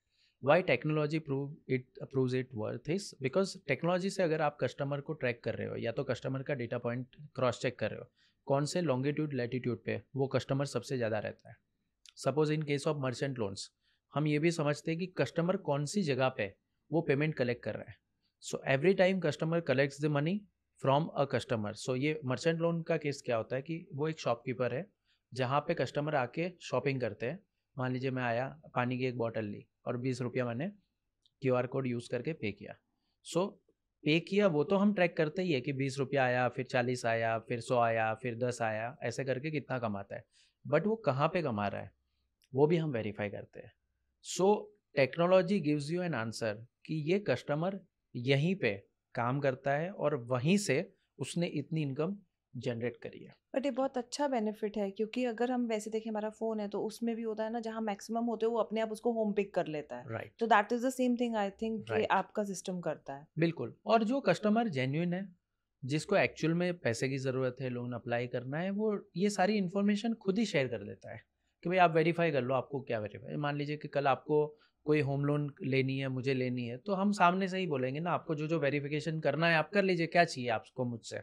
why technology proves it worth is because technology से अगर आप कस्टमर को ट्रैक कर रहे हो या तो कस्टमर का डेटा पॉइंट क्रॉस चेक कर रहे हो कौन से लॉन्गिट्यूड लैटिट्यूड पे वो कस्टमर सबसे ज़्यादा रहता है। Suppose in case of merchant loans हम ये भी समझते हैं कि कस्टमर कौन सी जगह पे वो पेमेंट कलेक्ट कर रहा है। So every time customer collects the money from a customer. सो ये मर्चेंट लोन का केस क्या होता है कि वो एक शॉपकीपर है जहाँ पे कस्टमर आके शॉपिंग करते हैं। मान लीजिए मैं आया, पानी की एक बॉटल ली और 20 रुपया मैंने QR कोड यूज़ करके पे किया। सो पे किया वो तो हम ट्रैक करते ही है कि 20 रुपया आया, फिर 40 आया, फिर 100 आया, फिर 10 आया, ऐसे करके कितना कमाता है। बट वो कहाँ पे कमा रहा है वो भी हम वेरीफाई करते हैं। So technology gives you an answer कि ये कस्टमर यहीं पे काम करता है और वहीं से उसने इतनी इनकम जनरेट करी है। बट ये बहुत अच्छा बेनिफिट है, क्योंकि अगर हम वैसे देखें हमारा फ़ोन है तो उसमें भी होता है ना, जहाँ मैक्सिमम होते हैं वो अपने आप उसको होम पिक कर लेता है। राइट, तो that is the same thing I think कि Right. आपका सिस्टम करता है। बिल्कुल। और जो कस्टमर जेन्युइन है, जिसको एक्चुअल में पैसे की ज़रूरत है, लोन अप्लाई करना है, वो ये सारी इन्फॉर्मेशन खुद ही शेयर कर देता है कि भाई आप वेरीफाई कर लो, आपको क्या वेरीफाई। मान लीजिए कि कल आपको कोई होम लोन लेनी है, मुझे लेनी है, तो हम सामने से ही बोलेंगे ना आपको जो जो वेरिफिकेशन करना है आप कर लीजिए, क्या चाहिए आपको मुझसे।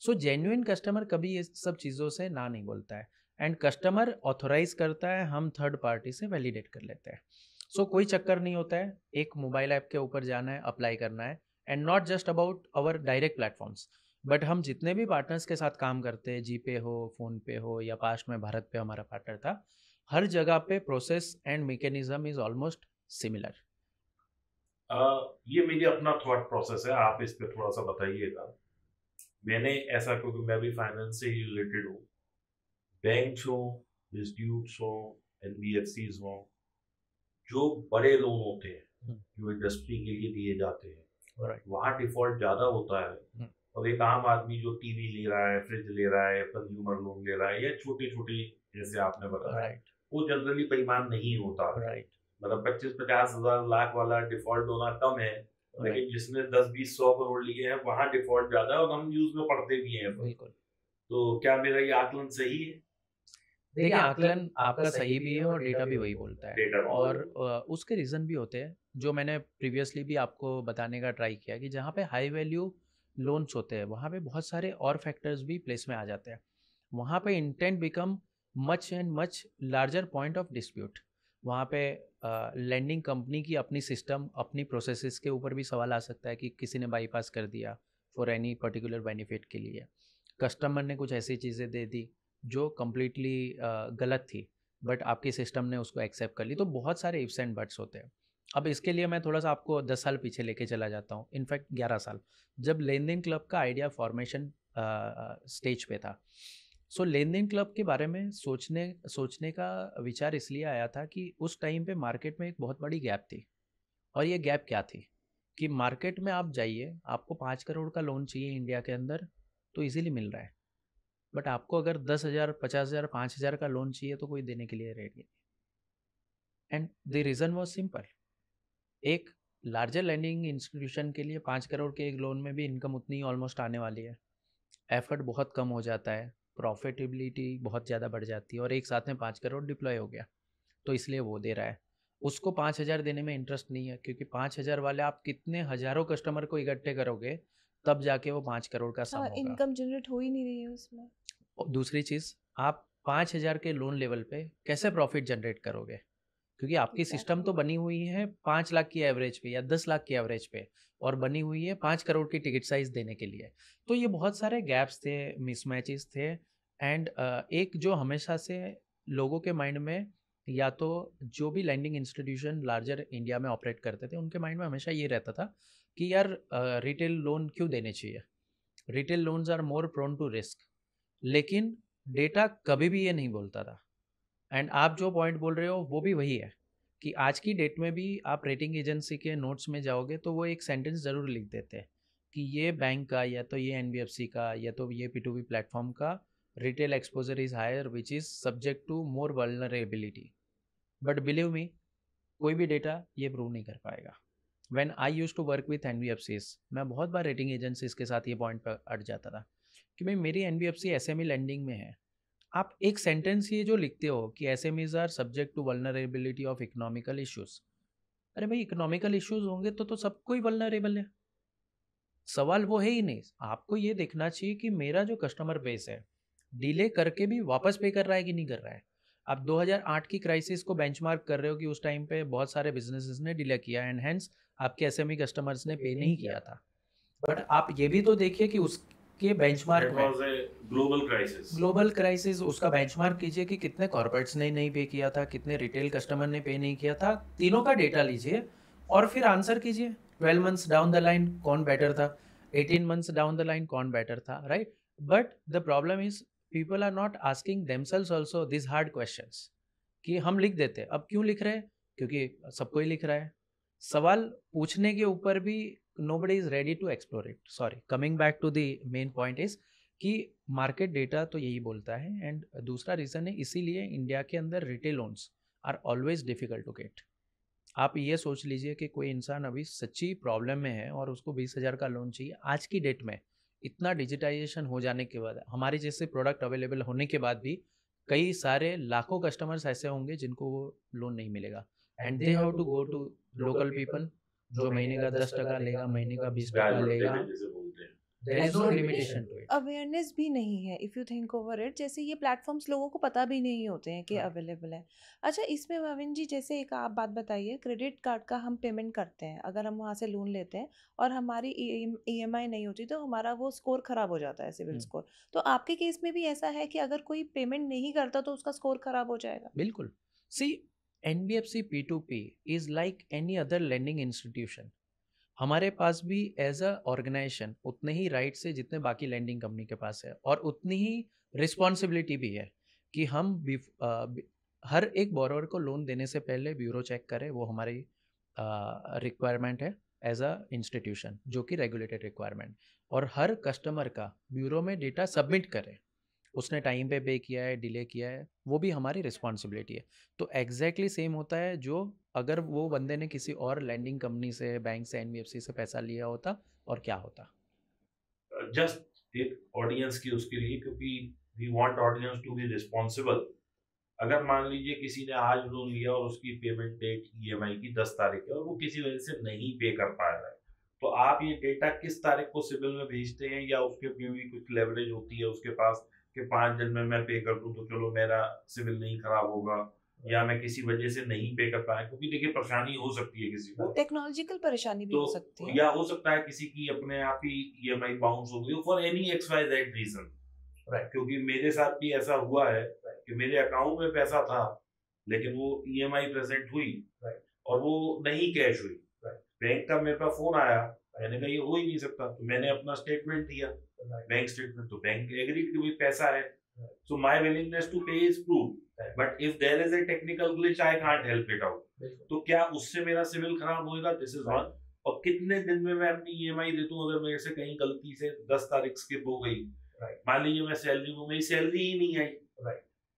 सो जेन्युइन कस्टमर कभी ये सब चीज़ों से ना नहीं बोलता है, एंड कस्टमर ऑथोराइज करता है, हम थर्ड पार्टी से वैलिडेट कर लेते हैं। सो कोई चक्कर नहीं होता है, एक मोबाइल ऐप के ऊपर जाना है, अप्लाई करना है, and not just about our direct platforms, but हम जितने भी पार्टनर्स के साथ काम करते हैं, जीपे हो, फ़ोन पे हो, या पास्ट में भारत पे हमारा पार्टनर था, हर जगह पे process and mechanism is almost similar. ये मेरी अपना थॉट प्रोसेस है, आप इस पे थोड़ा सा बताइएगा। मैंने ऐसा, क्योंकि मैं भी फाइनेंस से ही रिलेटेड हूँ, बैंक हो, इंस्टीट्यूट्स हो, NBFCs हो, जो बड़े लोन होते हैं जो इंडस्ट्री के लिए दिए जाते हैं, वहाँ डिफॉल्ट ज़्यादा होता है। और एक आम आदमी जो टीवी ले रहा है, फ्रिज ले रहा है, कंज्यूमर लोन ले रहा है, या छोटी छोटी जैसे आपने बताया, वो जनरली बेईमान नहीं होता। मतलब 25-50 हज़ार लाख वाला डिफॉल्ट होना कम है, लेकिन जिसने 10-20-100 करोड़ लिए हैं वहाँ डिफॉल्ट ज्यादा है, और हम न्यूज में पढ़ते भी हैं। बिल्कुल। तो क्या मेरा ये आकलन सही है? देखिए, आकलन आपका सही भी है और डेटा भी वही बोलता है, और उसके रीज़न भी होते हैं जो मैंने प्रीवियसली भी आपको बताने का ट्राई किया कि जहाँ पे हाई वैल्यू लोन्स होते हैं वहाँ पे बहुत सारे और फैक्टर्स भी प्लेस में आ जाते हैं। वहाँ पे intent become much and much larger point of dispute. वहाँ पे लैंडिंग कंपनी की अपनी सिस्टम, अपनी प्रोसेसेस के ऊपर भी सवाल आ सकता है कि किसी ने बाईपास कर दिया फॉर एनी पर्टिकुलर बेनिफिट के लिए। कस्टमर ने कुछ ऐसी चीज़ें दे दी जो कम्प्लीटली गलत थी, बट आपकी सिस्टम ने उसको एक्सेप्ट कर ली। तो बहुत सारे इफ्स एंड बट्स होते हैं। अब इसके लिए मैं थोड़ा सा आपको 10 साल पीछे लेके चला जाता हूँ, इनफैक्ट 11 साल, जब लेन देन क्लब का आइडिया फॉर्मेशन स्टेज पे था। सो लेन देन क्लब के बारे में सोचने का विचार इसलिए आया था कि उस टाइम पे मार्केट में एक बहुत बड़ी गैप थी। और ये गैप क्या थी कि मार्केट में आप जाइए, आपको 5 करोड़ का लोन चाहिए इंडिया के अंदर तो इजीली मिल रहा है, बट आपको अगर 10,000, 50,000, 5,000 का लोन चाहिए तो कोई देने के लिए रेडी नहीं। And the reason was simple, एक लार्जर लैंडिंग इंस्टीट्यूशन के लिए 5 करोड़ के एक लोन में भी इनकम उतनी ऑलमोस्ट आने वाली है, एफर्ट बहुत कम हो जाता है, प्रॉफिटेबिलिटी बहुत ज़्यादा बढ़ जाती है, और एक साथ में 5 करोड़ डिप्लॉय हो गया, तो इसलिए वो दे रहा है। उसको 5,000 देने में इंटरेस्ट नहीं है, क्योंकि 5,000 वाले आप कितने हज़ारों कस्टमर को इकट्ठे करोगे तब जाके वो 5 करोड़ का सम होगा। इनकम जनरेट हो ही नहीं रही है उसमें। और दूसरी चीज़, आप 5,000 के लोन लेवल पे कैसे प्रॉफिट जनरेट करोगे, क्योंकि आपकी सिस्टम तो बनी हुई है 5 लाख की एवरेज पे या 10 लाख की एवरेज पे, और बनी हुई है 5 करोड़ की टिकट साइज देने के लिए। तो ये बहुत सारे गैप्स थे, मिसमैचेस थे, एंड एक जो हमेशा से लोगों के माइंड में या तो जो भी लैंडिंग इंस्टीट्यूशन लार्जर इंडिया में ऑपरेट करते थे उनके माइंड में हमेशा ये रहता था कि यार रिटेल लोन क्यों देने चाहिए, retail loans are more prone to risk. लेकिन डेटा कभी भी ये नहीं बोलता था। एंड आप जो पॉइंट बोल रहे हो वो भी वही है कि आज की डेट में भी आप रेटिंग एजेंसी के नोट्स में जाओगे तो वो एक सेंटेंस ज़रूर लिख देते हैं कि ये बैंक का या तो ये एनबीएफसी का या तो ये P2P प्लेटफॉर्म का retail exposure is higher which is subject to more vulnerability. But believe me, कोई भी डेटा ये प्रूव नहीं कर पाएगा। When I used to work with NBFCs, मैं बहुत बार रेटिंग एजेंसीज के साथ ये पॉइंट पर अट जाता था कि भाई मेरी एनबीएफसी एसएमई लैंडिंग में है, आप एक सेंटेंस ये जो लिखते हो कि SMEs are subject to vulnerability of economical issues. अरे भाई इकोनॉमिकल इश्यूज होंगे तो सबको ही वल्नरेबल है, सवाल वो है ही नहीं। आपको ये देखना चाहिए कि मेरा जो कस्टमर बेस है डिले करके भी वापस पे कर रहा है कि नहीं कर रहा है। आप 2008 की क्राइसिस को बेंचमार्क कर रहे हो कि उस टाइम पे बहुत सारे बिजनेसेस ने डिले किया एंड हेंस आपके एसएमई कस्टमर्स ने पे नहीं किया था। बट आप ये भी तो देखिए कि उसके बेंचमार्क में ग्लोबल क्राइसिस, उसका बेंचमार्क कीजिए कि कितने कॉर्पोरेट्स ने नहीं पे किया था, कितने रिटेल कस्टमर ने पे नहीं किया था। तीनों का डेटा लीजिए और फिर आंसर कीजिए 12 मंथ्स डाउन द लाइन कौन बेटर था, 18 मंथ्स डाउन द लाइन कौन बेटर था, right. But the problem is people are not asking themselves also these hard questions कि हम लिख देते हैं। अब क्यों लिख रहे हैं? क्योंकि सबको ही लिख रहा है। सवाल पूछने के ऊपर भी nobody is ready to explore it. Sorry, coming back to the main point is कि मार्केट डेटा तो यही बोलता है। एंड दूसरा रीज़न है इसीलिए इंडिया के अंदर retail loans are always difficult to get. आप ये सोच लीजिए कि कोई इंसान अभी सच्ची प्रॉब्लम में है और उसको 20,000 का लोन चाहिए। आज की डेट में इतना डिजिटाइजेशन हो जाने के बाद, हमारे जैसे प्रोडक्ट अवेलेबल होने के बाद भी कई सारे लाखों कस्टमर्स ऐसे होंगे जिनको वो लोन नहीं मिलेगा and they have to go to local people जो महीने का 10% लेगा, महीने का 20% लेगा। There is no limitation to it. Awareness भी नहीं है if you think over it. जैसे ये प्लेटफॉर्म्स लोगों को पता भी नहीं होते हैं कि अवेलेबल है। अच्छा, इसमें भाविन जी जैसे एक आप बात बताइए, क्रेडिट कार्ड का हम पेमेंट करते हैं, अगर हम वहाँ से लोन लेते हैं और हमारी ईएमआई नहीं होती तो हमारा वो स्कोर खराब हो जाता है, सिविल स्कोर। तो आपके केस में भी ऐसा है कि अगर कोई पेमेंट नहीं करता तो उसका स्कोर खराब हो जाएगा? बिल्कुल। See, NBFC P2P is like any other lending institution. हमारे पास भी एज अ ऑर्गेनाइजेशन उतने ही राइट्स है जितने बाकी लैंडिंग कंपनी के पास है, और उतनी ही रिस्पॉन्सिबिलिटी भी है कि हम हर एक बोरोवर को लोन देने से पहले ब्यूरो चेक करें। वो हमारी रिक्वायरमेंट है एज अ इंस्टीट्यूशन, जो कि रेगुलेटेड रिक्वायरमेंट। और हर कस्टमर का ब्यूरो में डेटा सबमिट करें, उसने टाइम पे किया है, डिले किया है, वो भी हमारी रिस्पॉन्सिबिलिटी है। तो एग्जैक्टली सेम होता है जो अगर वो बंदे ने किसी और लैंडिंग कंपनी से, बैंक से, एनबीएफसी से पैसा लिया होता और क्या होता। जस्ट एक ऑडियंस की उसके लिए, क्योंकि we want audience to be responsible. अगर मान लीजिए किसी ने आज लोन लिया और उसकी पेमेंट डेट ईएमआई की 10 तारीख है और वो किसी वजह से नहीं पे कर पा रहा है, तो आप ये डेटा किस तारीख को सिविल में भेजते हैं? या उसके भी कुछ लेवरेज होती है उसके पास कि 5 दिन में मैं पे कर दूं तो चलो मेरा सिविल नहीं खराब होगा, या मैं किसी वजह से नहीं पे कर पाया? क्योंकि देखिए परेशानी हो सकती है किसी को, टेक्नोलॉजिकल परेशानी भी हो सकती है, या हो सकता है किसी की अपने आप ही ईएमआई बाउंस हो गई फॉर एनी XYZ रीजन। क्योंकि मेरे साथ भी ऐसा हुआ है कि मेरे अकाउंट में पैसा था लेकिन वो ईएमआई प्रेजेंट हुई और वो नहीं कैश हुई। बैंक का मेरे पास फोन आया, मैंने कहा ये हो ही नहीं सकता, तो मैंने अपना स्टेटमेंट दिया, बैंक स्टेटमेंट, तो बैंक एग्रीड कि भाई पैसा है, सो माय विलिंगनेस टू पे is proved, but if there is a technical glitch I can't help it out. तो क्या उससे मेरा सिविल खराब होएगा? This is one. और कितने दिन में मैं अपनी ईएमआई दे दूं अगर मेरे से कहीं गलती से 10 तारीख स्किप हो गई? मान लीजिए मैं सैलरी में, मेरी सैलरी ही नहीं आई,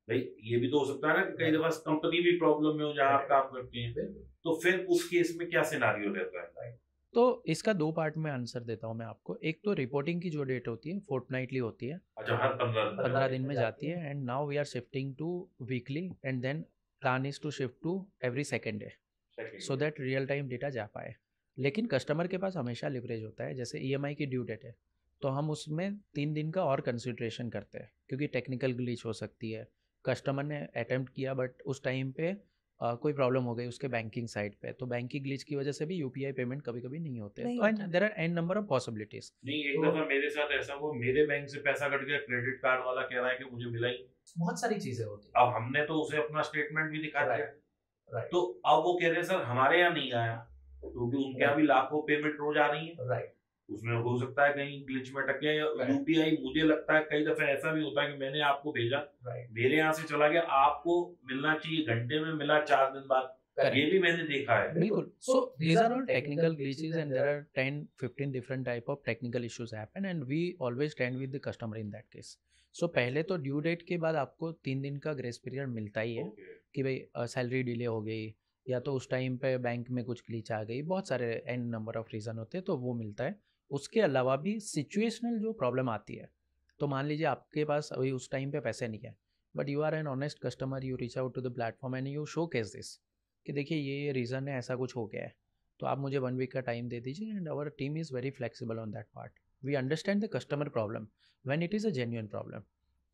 भाई ये भी तो हो सकता है ना कि कई दफा कंपनी भी प्रॉब्लम में हो जहाँ आप काम करते हैं, तो फिर उस केस में क्या सिनारियो रहता है? तो इसका 2 पार्ट में आंसर देता हूँ मैं आपको। एक तो रिपोर्टिंग की जो डेट होती है फोर्टनाइटली होती है, अच्छा, हर 15 दिन में जाती है, and now we are shifting to weekly and then plan is to shift to every second day so that real time data जा पाए। लेकिन कस्टमर के पास हमेशा लिवरेज होता है। जैसे ईएमआई की ड्यू डेट है तो हम उसमें 3 दिन का और कंसिडरेशन करते हैं, क्योंकि टेक्निकल ग्लिच हो सकती है, कस्टमर ने अटेम्प्ट किया बट उस टाइम पे कोई प्रॉब्लम हो गई उसके बैंकिंग साइड पे, तो बैंकिंग ग्लिच की वजह से भी यूपीआई पेमेंट कभी कभी नहीं होते हैं। नहीं तो एंड होता। There are n number of possibilities. नहीं, एक दफा मेरे साथ ऐसा हुआ, मेरे बैंक से पैसा कट गया, क्रेडिट कार्ड वाला कह रहा है कि मुझे मिला ही नहीं। बहुत सारी चीजें होती अब हमने तो उसे अपना स्टेटमेंट भी दिखा दिया, राइट तो अब वो कह रहे सर हमारे यहाँ नहीं आया, क्योंकि उनके यहाँ भी लाखों पेमेंट रोज आ रही है। राइट उसमें हो सकता है कहीं ग्लिच में अटक गया, या Right. यूपीआई मुझे लगता है कई दफे ऐसा भी होता है कि मैंने आपको भेजा, राइट मेरे यहाँ से चला गया, आपको मिलना चाहिए घंटे में, मिला 4 दिन बाद, ये भी मैंने देखा है। बिल्कुल। सो these are all technical glitches and there are 10-15 different type of technical issues happen and we always stand with the customer in that case. So पहले तो ड्यू डेट के बाद आपको 3 दिन का ग्रेस पीरियड मिलता ही है Okay. कि भाई सैलरी डिले हो गई या तो उस टाइम पे बैंक में कुछ ग्लिच आ गई, बहुत सारे एन नंबर ऑफ रीज़न होते हैं, तो वो मिलता है। उसके अलावा भी सिचुएशनल जो प्रॉब्लम आती है, तो मान लीजिए आपके पास अभी उस टाइम पे पैसे नहीं है, but you are an honest customer, you reach out to the platform and you showcase this कि देखिए ये रीज़न है, ऐसा कुछ हो गया है, तो आप मुझे 1 वीक का टाइम दे दीजिए and our team is very flexible on that part. We understand the customer problem when it is a genuine problem,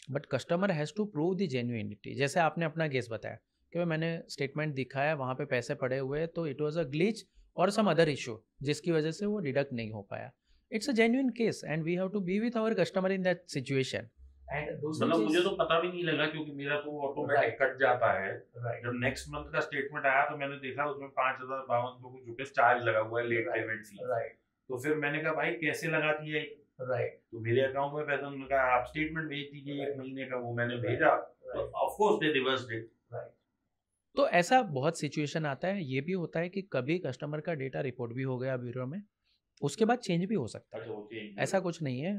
but customer has to prove the genuinity. जैसे आपने अपना केस बताया कि भाई मैंने स्टेटमेंट दिखाया, वहाँ पे पैसे पड़े हुए, तो इट वाज अ ग्लिच और सम अदर इशू जिसकी वजह से वो डिडक्ट नहीं हो पाया। It's a genuine case and we have to be with our customer in that situation. And मतलब मुझे तो पता भी नहीं लगा, क्योंकि मेरा तो ऑटोमेटिक कट जाता है। राइट जब नेक्स्ट मंथ का स्टेटमेंट आया तो मैंने देखा उसमें 5052 कुछ रुपए चार्ज लगा हुआ है, लेट पेमेंट फी। राइट तो फिर मैंने कहा भाई कैसे लगा दिया ये? राइट तो मेरे अकाउंट में पैसा, उन्होंने कहा आप स्टेटमेंट भेज दीजिए 1 महीने का, वो मैंने भेजा, तो of course they reversed it. तो ऐसा बहुत सिचुएशन आता है। ये भी होता है कि कभी कस्टमर का डेटा रिपोर्ट भी हो गया ब्यूरो में, उसके बाद चेंज भी हो सकता है। ऐसा कुछ नहीं है,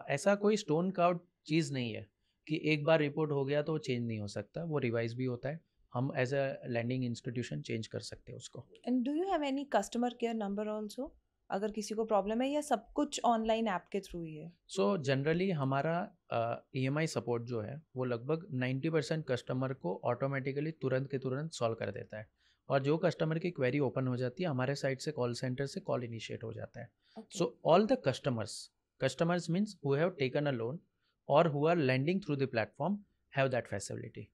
ऐसा कोई स्टोन काउड चीज़ नहीं है कि एक बार रिपोर्ट हो गया तो वो चेंज नहीं हो सकता, वो रिवाइज भी होता है। हम as a lending institution change कर सकते हैं उसको। And do you have any customer care number also, अगर किसी को प्रॉब्लम है, या सब कुछ ऑनलाइन ऐप के थ्रू ही है? सो जनरली हमारा EMI सपोर्ट जो है वो लगभग 90% कस्टमर को ऑटोमेटिकली तुरंत के तुरंत सॉल्व कर देता है, और जो कस्टमर की क्वेरी ओपन हो जाती है हमारे साइड से कॉल सेंटर से कॉल इनिशिएट हो जाता है। So all the customers means who have taken a loan और who are landing through the platform have that facility.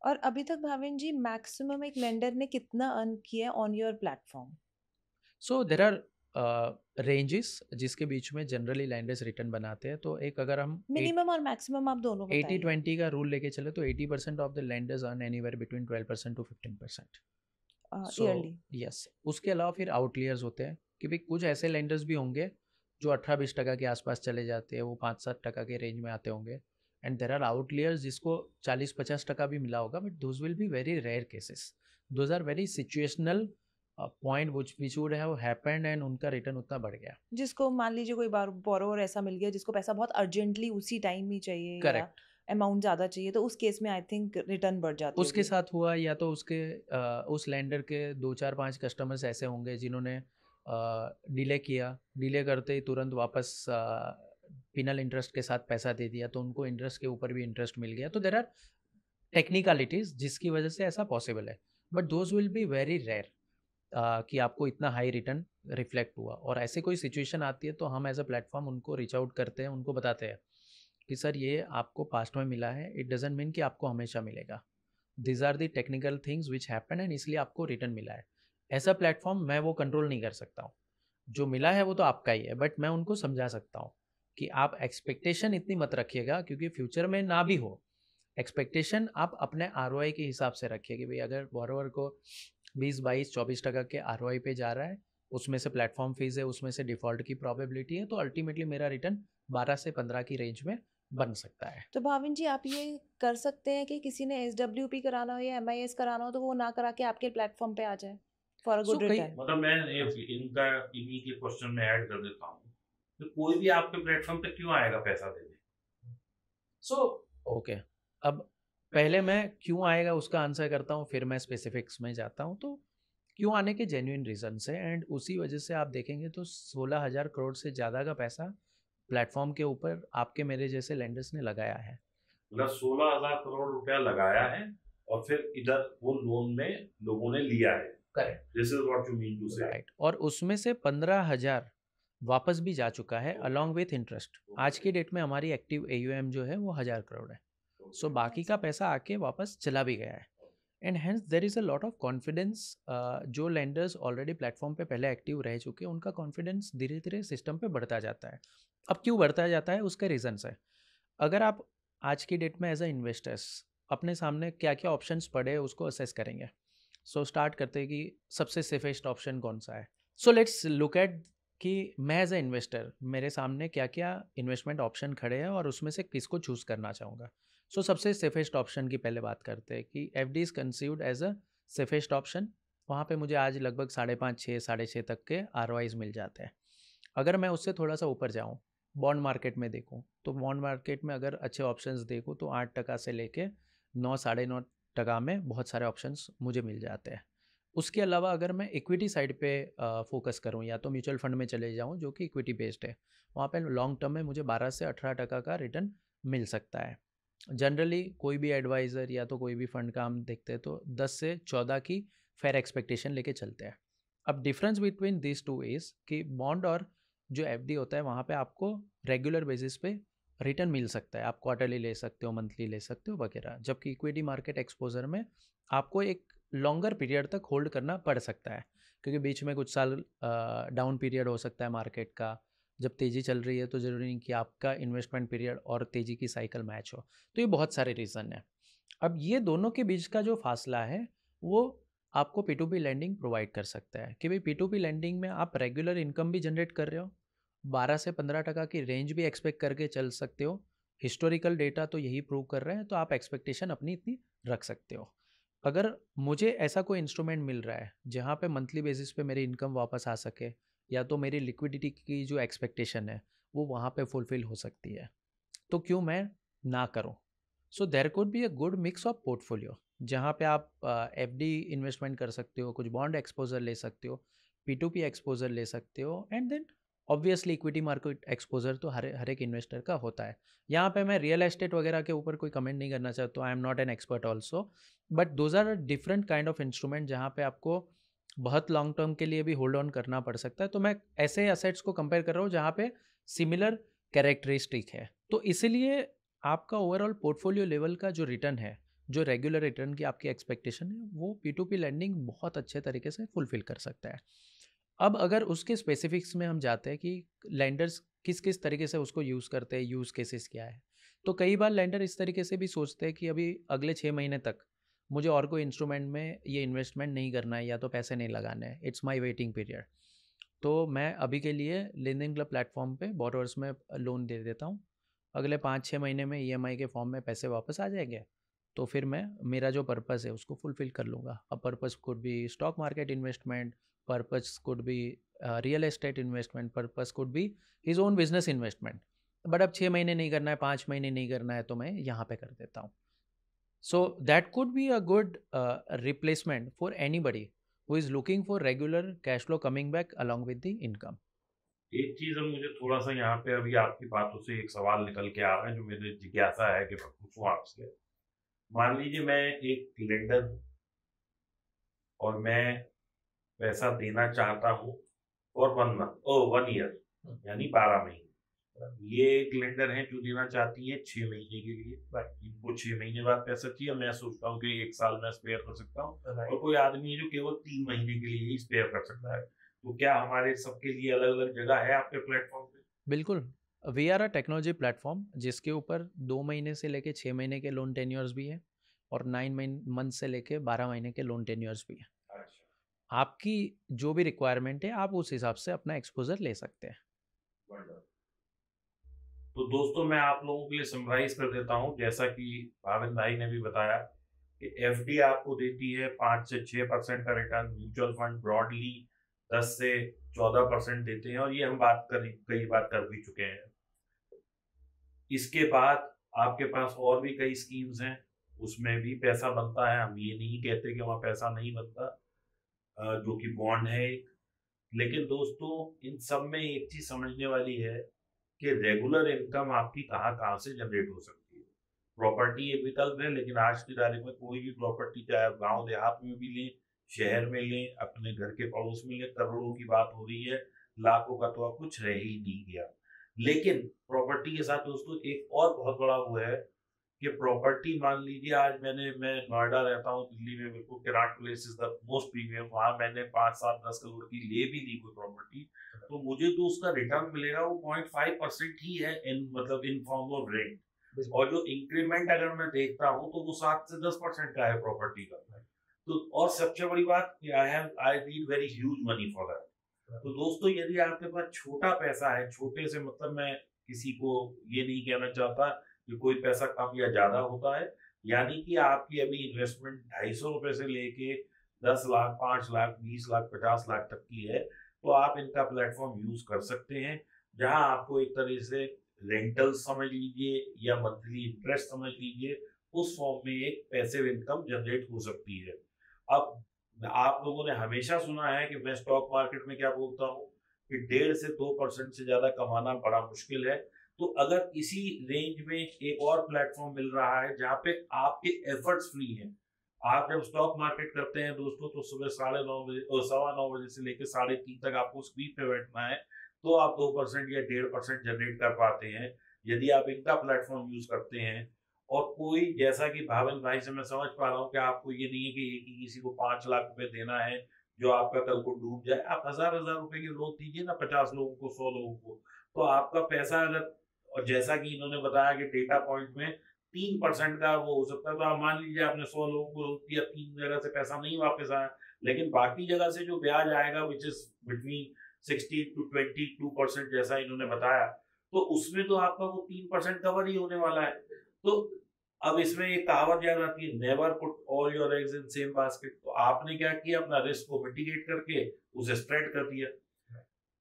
और अभी तक भाविन जी मैक्सिमम एक लेंडर ने कितना अर्न किया on your platform? So there are ranges जिसके बीच में जनरली लैंडर्स रिटर्न बनाते हैं। तो एक अगर हम मिनिमम और मैक्सिमम आप दोनों बताइए। 80-20 का रूल लेके चले तो 80% of the landers earn anywhere between 12% to 15% yearly. Yes. उसके अलावा फिर आउटलियर्स होते हैं कि भाई कुछ ऐसे लैंडर्स भी होंगे जो 18-20% के आसपास चले जाते हैं, वो 5-7% के रेंज में आते होंगे, एंड देर आर आउटलियर्स जिसको 40-50% भी मिला होगा, but those will be very rare cases, those are very situational point which would have happened and उनका रिटर्न उतना बढ़ गया। जिसको मान लीजिए कोई बोरोवर ऐसा मिल गया जिसको पैसा बहुत अर्जेंटली उसी टाइम ही चाहिए, करेक्ट, अमाउंट ज़्यादा चाहिए, तो उस केस में आई थिंक रिटर्न बढ़ जाती है। उसके साथ हुआ, या तो उसके उस लैंडर के 2-4-5 कस्टमर्स ऐसे होंगे जिन्होंने डिले किया, डिले करते ही तुरंत वापस पिनल इंटरेस्ट के साथ पैसा दे दिया, तो उनको इंटरेस्ट के ऊपर भी इंटरेस्ट मिल गया। तो देर आर टेक्निकलिटीज़ जिसकी वजह से ऐसा पॉसिबल है, but those will be very rare कि आपको इतना हाई रिटर्न रिफ्लेक्ट हुआ। और ऐसे कोई सिचुएशन आती है तो हम एज अ प्लेटफॉर्म उनको रीच आउट करते हैं, उनको बताते हैं कि सर ये आपको पास्ट में मिला है, इट डजंट मीन कि आपको हमेशा मिलेगा, these are the technical things which happen and इसलिए आपको रिटर्न मिला है। ऐसा प्लेटफॉर्म मैं वो कंट्रोल नहीं कर सकता हूँ, जो मिला है वो तो आपका ही है, बट मैं उनको समझा सकता हूँ कि आप एक्सपेक्टेशन इतनी मत रखिएगा, क्योंकि फ्यूचर में ना भी हो। एक्सपेक्टेशन आप अपने ROI के हिसाब से रखिए कि भाई अगर बोरोवर को 20-22-24% के ROI पे जा रहा है, उसमें से प्लेटफॉर्म फीस है, उसमें से डिफ़ॉल्ट की प्रोबेबिलिटी है, तो अल्टीमेटली मेरा रिटर्न 12 से 15 की रेंज में बन सकता है। तो भाविन जी आप ये कर सकते हैं कि किसी ने SWP कराना हो या MIS कराना हो तो वो ना करा के आपके प्लेटफॉर्म पे आ जाए फॉर अ गुड रिटर्न? मतलब मैं इनका इन्हीं के क्वेश्चन में ऐड कर देता हूँ, तो कोई भी आपके प्लेटफॉर्म पे क्यों आएगा पैसा देने? ओके, अब पहले मैं क्यों आएगा उसका आंसर करता हूँ, फिर मैं स्पेसिफिक्स में जाता हूँ। तो क्यों आने के जेन्युइन रीजन है, एंड उसी वजह से आप देखेंगे तो 16,000 करोड़ से ज़्यादा का पैसा प्लेटफॉर्म के ऊपर आपके मेरे जैसे लैंडर्स ने लगाया है। मतलब 16,000 करोड़ रुपया लगाया है और फिर इधर वो लोन में लोगों ने लिया है। Correct, this is what you mean to say. Right. और उसमें से 15,000 वापस भी जा चुका है अलॉन्ग विथ इंटरेस्ट। आज की डेट में हमारी एक्टिव AUM जो है वो 1,000 करोड़ है। सो बाकी का पैसा आके वापस चला भी गया है। And hence there is a lot of confidence. जो लेंडर्स ऑलरेडी प्लेटफॉर्म पे पहले एक्टिव रह चुके हैं उनका कॉन्फिडेंस धीरे धीरे सिस्टम पे बढ़ता जाता है। अब क्यों बढ़ता जाता है, उसके रीजंस है। अगर आप आज की डेट में एज अ इन्वेस्टर्स अपने सामने क्या क्या ऑप्शंस पड़े हैं उसको असेस करेंगे। सो स्टार्ट करते हैं कि सबसे सेफेस्ट ऑप्शन कौन सा है। सो लेट्स लुक एट कि मैं एज अ इन्वेस्टर मेरे सामने क्या क्या इन्वेस्टमेंट ऑप्शन खड़े हैं और उसमें से किसको चूज़ करना चाहूँगा। सो सबसे सेफेस्ट ऑप्शन की पहले बात करते हैं कि F D is conceived as a safest option. वहाँ पे मुझे आज लगभग 5.5 6.5 तक के ROIs मिल जाते हैं। अगर मैं उससे थोड़ा सा ऊपर जाऊँ, बॉन्ड मार्केट में देखूँ, तो बॉन्ड मार्केट में अगर अच्छे ऑप्शंस देखूँ तो 8% से लेके 9 9.5% में बहुत सारे ऑप्शंस मुझे मिल जाते हैं। उसके अलावा अगर मैं इक्विटी साइड पे फोकस करूँ या तो म्यूचुअल फंड में चले जाऊँ जो कि इक्विटी बेस्ड है, वहाँ पे लॉन्ग टर्म में मुझे 12 से 18% का रिटर्न मिल सकता है। जनरली कोई भी एडवाइज़र या तो कोई भी फंड का हम देखते हैं तो 10 से 14 की फेयर एक्सपेक्टेशन लेके चलते हैं। अब difference between this two is कि बॉन्ड और जो एफडी होता है वहाँ पे आपको रेगुलर बेसिस पे रिटर्न मिल सकता है। आप क्वार्टरली ले सकते हो, मंथली ले सकते हो वगैरह। जबकि इक्विटी मार्केट एक्सपोजर में आपको एक लॉन्गर पीरियड तक होल्ड करना पड़ सकता है, क्योंकि बीच में कुछ साल डाउन पीरियड हो सकता है मार्केट का। जब तेज़ी चल रही है तो ज़रूरी नहीं कि आपका इन्वेस्टमेंट पीरियड और तेज़ी की साइकिल मैच हो। तो ये बहुत सारे रीज़न है। अब ये दोनों के बीच का जो फासला है वो आपको P2P लैंडिंग प्रोवाइड कर सकता है कि भाई P2P लैंडिंग में आप रेगुलर इनकम भी जनरेट कर रहे हो, 12 से 15% की रेंज भी एक्सपेक्ट करके चल सकते हो। हिस्टोरिकल डेटा तो यही प्रूव कर रहे हैं, तो आप एक्सपेक्टेशन अपनी इतनी रख सकते हो। अगर मुझे ऐसा कोई इंस्ट्रूमेंट मिल रहा है जहाँ पे मंथली बेसिस पे मेरी इनकम वापस आ सके, या तो मेरी लिक्विडिटी की जो एक्सपेक्टेशन है वो वहाँ पे फुलफिल हो सकती है, तो क्यों मैं ना करूँ। So there could be a good mix of portfolio जहाँ पे आप एफडी इन्वेस्टमेंट कर सकते हो, कुछ बॉन्ड एक्सपोजर ले सकते हो, P2P एक्सपोजर ले सकते हो, and then obviously equity market exposure तो हर एक इन्वेस्टर का होता है। यहाँ पे मैं रियल एस्टेट वगैरह के ऊपर कोई कमेंट नहीं करना चाहता, I am not an expert also, but those are different kind of instrument जहाँ पे आपको बहुत लॉन्ग टर्म के लिए भी होल्ड ऑन करना पड़ सकता है। तो मैं ऐसे असेट्स को कंपेयर कर रहा हूँ जहाँ पे सिमिलर कैरेक्टरिस्टिक है। तो इसीलिए आपका ओवरऑल पोर्टफोलियो लेवल का जो रिटर्न है, जो रेगुलर रिटर्न की आपकी एक्सपेक्टेशन है, वो P2P लैंडिंग बहुत अच्छे तरीके से फुलफिल कर सकता है। अब अगर उसके स्पेसिफिक्स में हम जाते हैं कि लैंडर्स किस किस तरीके से उसको यूज़ करते हैं, यूज़ केसेस क्या है, तो कई बार लैंडर इस तरीके से भी सोचते हैं कि अभी अगले 6 महीने तक मुझे और कोई इंस्ट्रूमेंट में ये इन्वेस्टमेंट नहीं करना है या तो पैसे नहीं लगाने हैं, इट्स माई वेटिंग पीरियड। तो मैं अभी के लिए लेंडिंग क्लब प्लेटफॉर्म पे बोरोवर्स में लोन दे देता हूँ, अगले 5-6 महीने में EMI के फॉर्म में पैसे वापस आ जाएंगे, तो फिर मैं मेरा जो पर्पज़ है उसको फुलफ़िल कर लूँगा। अ purpose could be stock market investment, purpose could be real estate investment, purpose could be his own business investment. But अब 6 महीने नहीं करना है, 5 महीने नहीं करना है, तो मैं यहाँ पे कर देता हूँ। So that could be a good replacement for anybody who is looking for regular cash flow coming back along with the income. एक चीज अब मुझे थोड़ा सा यहाँ पे अभी आपकी बातों से एक सवाल निकल के आ रहा है जो मेरे जिज्ञासा है कि मैं पूछूं आपसे। मान लीजिए मैं एक लेंडर और मैं पैसा देना चाहता हूँ फॉर 1 ईयर, यानी 12 महीने। ये एक लेंडर है जो देना चाहती है 6 महीने के लिए, इनको 6 महीने बाद पैसा चाहिए। मैं सोचता हूँ कि 1 साल में स्पेयर कर सकता हूँ, और कोई आदमी है जो केवल 3 महीने के लिए ही स्पेयर कर सकता है। तो क्या हमारे सबके लिए अलग अलग जगह है आपके प्लेटफॉर्म पे? बिल्कुल, we are a technology platform जिसके ऊपर 2 महीने से लेके 6 महीने के लोन टेन्योर्स भी है और 9 मंथ से लेके 12 महीने के लोन टेन्योर्स भी है। अच्छा, आपकी जो भी रिक्वायरमेंट है आप उस हिसाब से अपना एक्सपोजर ले सकते हैं। wonderful। तो दोस्तों मैं आप लोगों के लिए समराइज कर देता हूँ, जैसा कि भाविन भाई ने भी बताया कि एफडी आपको देती है 5 से 6% का रिटर्न, म्यूचुअल फंड ब्रॉडली 10 से 14% देते हैं, और ये हम बात कई बार कर भी चुके हैं। इसके बाद आपके पास और भी कई स्कीम्स हैं, उसमें भी पैसा बनता है, हम ये नहीं कहते कि वहाँ पैसा नहीं बनता, जो कि बॉन्ड है एक। लेकिन दोस्तों इन सब में एक चीज समझने वाली है कि रेगुलर इनकम आपकी कहाँ कहाँ से जनरेट हो सकती है। प्रॉपर्टी एक विकल्प है, लेकिन आज की तारीख में कोई भी प्रॉपर्टी, चाहे आप गाँव देहात में भी लें, शहर में लें, अपने घर के पड़ोस में लें, करोड़ों की बात हो रही है, लाखों का तो अब कुछ रह ही नहीं गया। लेकिन प्रॉपर्टी के साथ दोस्तों एक और बहुत बड़ा वो है कि प्रॉपर्टी मान लीजिए आज मैं नोएडा रहता हूँ, दिल्ली में, मेरे को Kirat place is the most premium, वहाँ मैंने 5-7-10 करोड़ की ले भी ली कोई प्रॉपर्टी, तो मुझे तो उसका रिटर्न मिलेगा वो 0.5% ही है, इन फॉर्म ऑफ रेंट, और जो इंक्रीमेंट अगर मैं देखता हूँ तो वो 7 से 10% का है प्रॉपर्टी का। तो और सबसे बड़ी बात, I need very huge money for that. तो दोस्तों, यदि आपके पास छोटा पैसा है, छोटे से मतलब मैं किसी को ये नहीं कहना चाहता कि कोई पैसा कम या ज्यादा होता है, यानी कि आपकी अभी इन्वेस्टमेंट 250 रुपए से लेके 10 लाख, 5 लाख, 20 लाख, 50 लाख तक की है, तो आप इनका प्लेटफॉर्म यूज कर सकते हैं, जहां आपको एक तरह से रेंटल समझ लीजिए या मंथली इंटरेस्ट समझ लीजिए, उस फॉर्म में एक पैसिव इनकम जनरेट हो सकती है। अब आप लोगों ने हमेशा सुना है कि मैं स्टॉक मार्केट में क्या बोलता हूँ कि 1.5 से 2% से ज्यादा कमाना बड़ा मुश्किल है। तो अगर इसी रेंज में एक और प्लेटफॉर्म मिल रहा है जहाँ पे आपके एफर्ट्स फ्री हैं, आप जब स्टॉक मार्केट करते हैं दोस्तों, तो सुबह 9:30 बजे और 9:15 बजे से लेकर 3:30 तक आपको स्क्रीन पे बैठना है, तो आप 2% या 1.5% जनरेट कर पाते हैं यदि आप इनका प्लेटफॉर्म यूज करते हैं। और कोई, जैसा कि भावन भाई से मैं समझ पा रहा हूँ कि आपको ये नहीं है कि एक ही किसी को 5 लाख रुपए देना है जो आपका कल को डूब जाए, आप 1000 रुपए के लोन दीजिए ना, 50 लोगों को, 100 लोगों को, तो आपका पैसा अगर, और जैसा कि इन्होंने बताया कि डेटा पॉइंट में 3% का वो हो सकता है, तो आप मान लीजिए आपने 100 लोगों को लोन दिया, 3 जगह से पैसा नहीं वापस आया, लेकिन बाकी जगह से जो ब्याज आएगा विच इज बिटवीन 16 to 22% जैसा इन्होंने बताया, तो उसमें तो आपका वो 3% कवर ही होने वाला है। तो अब इसमें एक कहावत याद आती है, never put all your eggs in same basket. तो आपने क्या किया, अपना रिस्क को मिटिगेट करके उसे स्प्रेड कर दिया।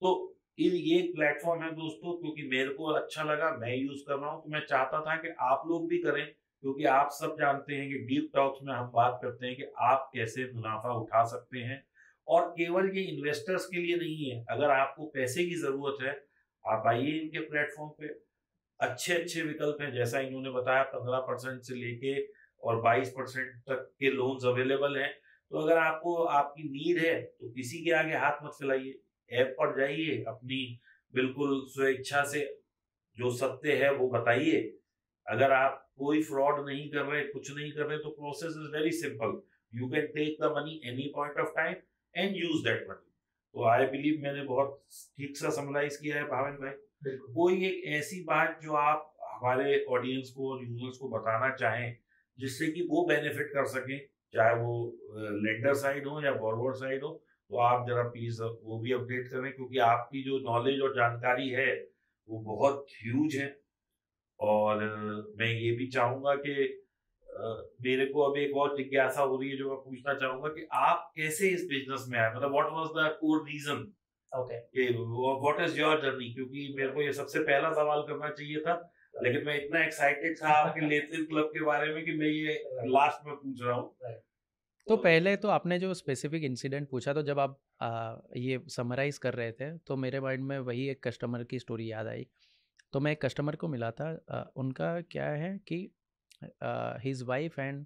तो ये प्लेटफॉर्म है दोस्तों, क्योंकि मेरे को अच्छा लगा, मैं यूज कर रहा हूँ, तो मैं चाहता था कि आप लोग भी करें, क्योंकि आप सब जानते हैं कि डीप टॉक्स में हम बात करते हैं कि आप कैसे मुनाफा उठा सकते हैं, और केवल ये इन्वेस्टर्स के लिए नहीं है। अगर आपको पैसे की जरूरत है, आप आइए इनके प्लेटफॉर्म पे, अच्छे अच्छे विकल्प हैं, जैसा इन्होंने बताया 15% से लेके और 22% तक के लोन्स अवेलेबल हैं। तो अगर आपको आपकी नीड है तो किसी के आगे हाथ मत फैलाइए, ऐप पर जाइए, अपनी बिल्कुल स्वेच्छा से जो सत्य है वो बताइए। अगर आप कोई फ्रॉड नहीं कर रहे, कुछ नहीं कर रहे, तो process is very simple, you can take the money any point of time and use that money. तो आई बिलीव मैंने बहुत ठीक सा समराइज किया है भावन भाई। कोई एक ऐसी बात जो आप हमारे ऑडियंस को और यूजर्स को बताना चाहें जिससे कि वो बेनिफिट कर सकें, चाहे वो लेंडर साइड हो या बोरोवर साइड हो, तो आप जरा प्लीज वो भी अपडेट करें, क्योंकि आपकी जो नॉलेज और जानकारी है वो बहुत ह्यूज है। और मैं ये भी चाहूंगा कि मेरे को अब एक और जिज्ञासा हो रही है जो मैं पूछना चाहूंगा कि आप कैसे इस बिजनेस में आए, मतलब what was the core reason, what is your journey, क्योंकि मेरे को ये सबसे पहला सवाल करना चाहिए था, लेकिन मैं इतना एक्साइटेड था आपके लेते क्लब के बारे में कि मैं ये लास्ट में पूछ रहा हूँ। तो पहले तो आपने जो स्पेसिफिक इंसिडेंट पूछा, तो जब आप ये समराइज कर रहे थे तो मेरे माइंड में वही एक कस्टमर की स्टोरी याद आई। तो मैं एक कस्टमर को मिला था, उनका क्या है कि his wife and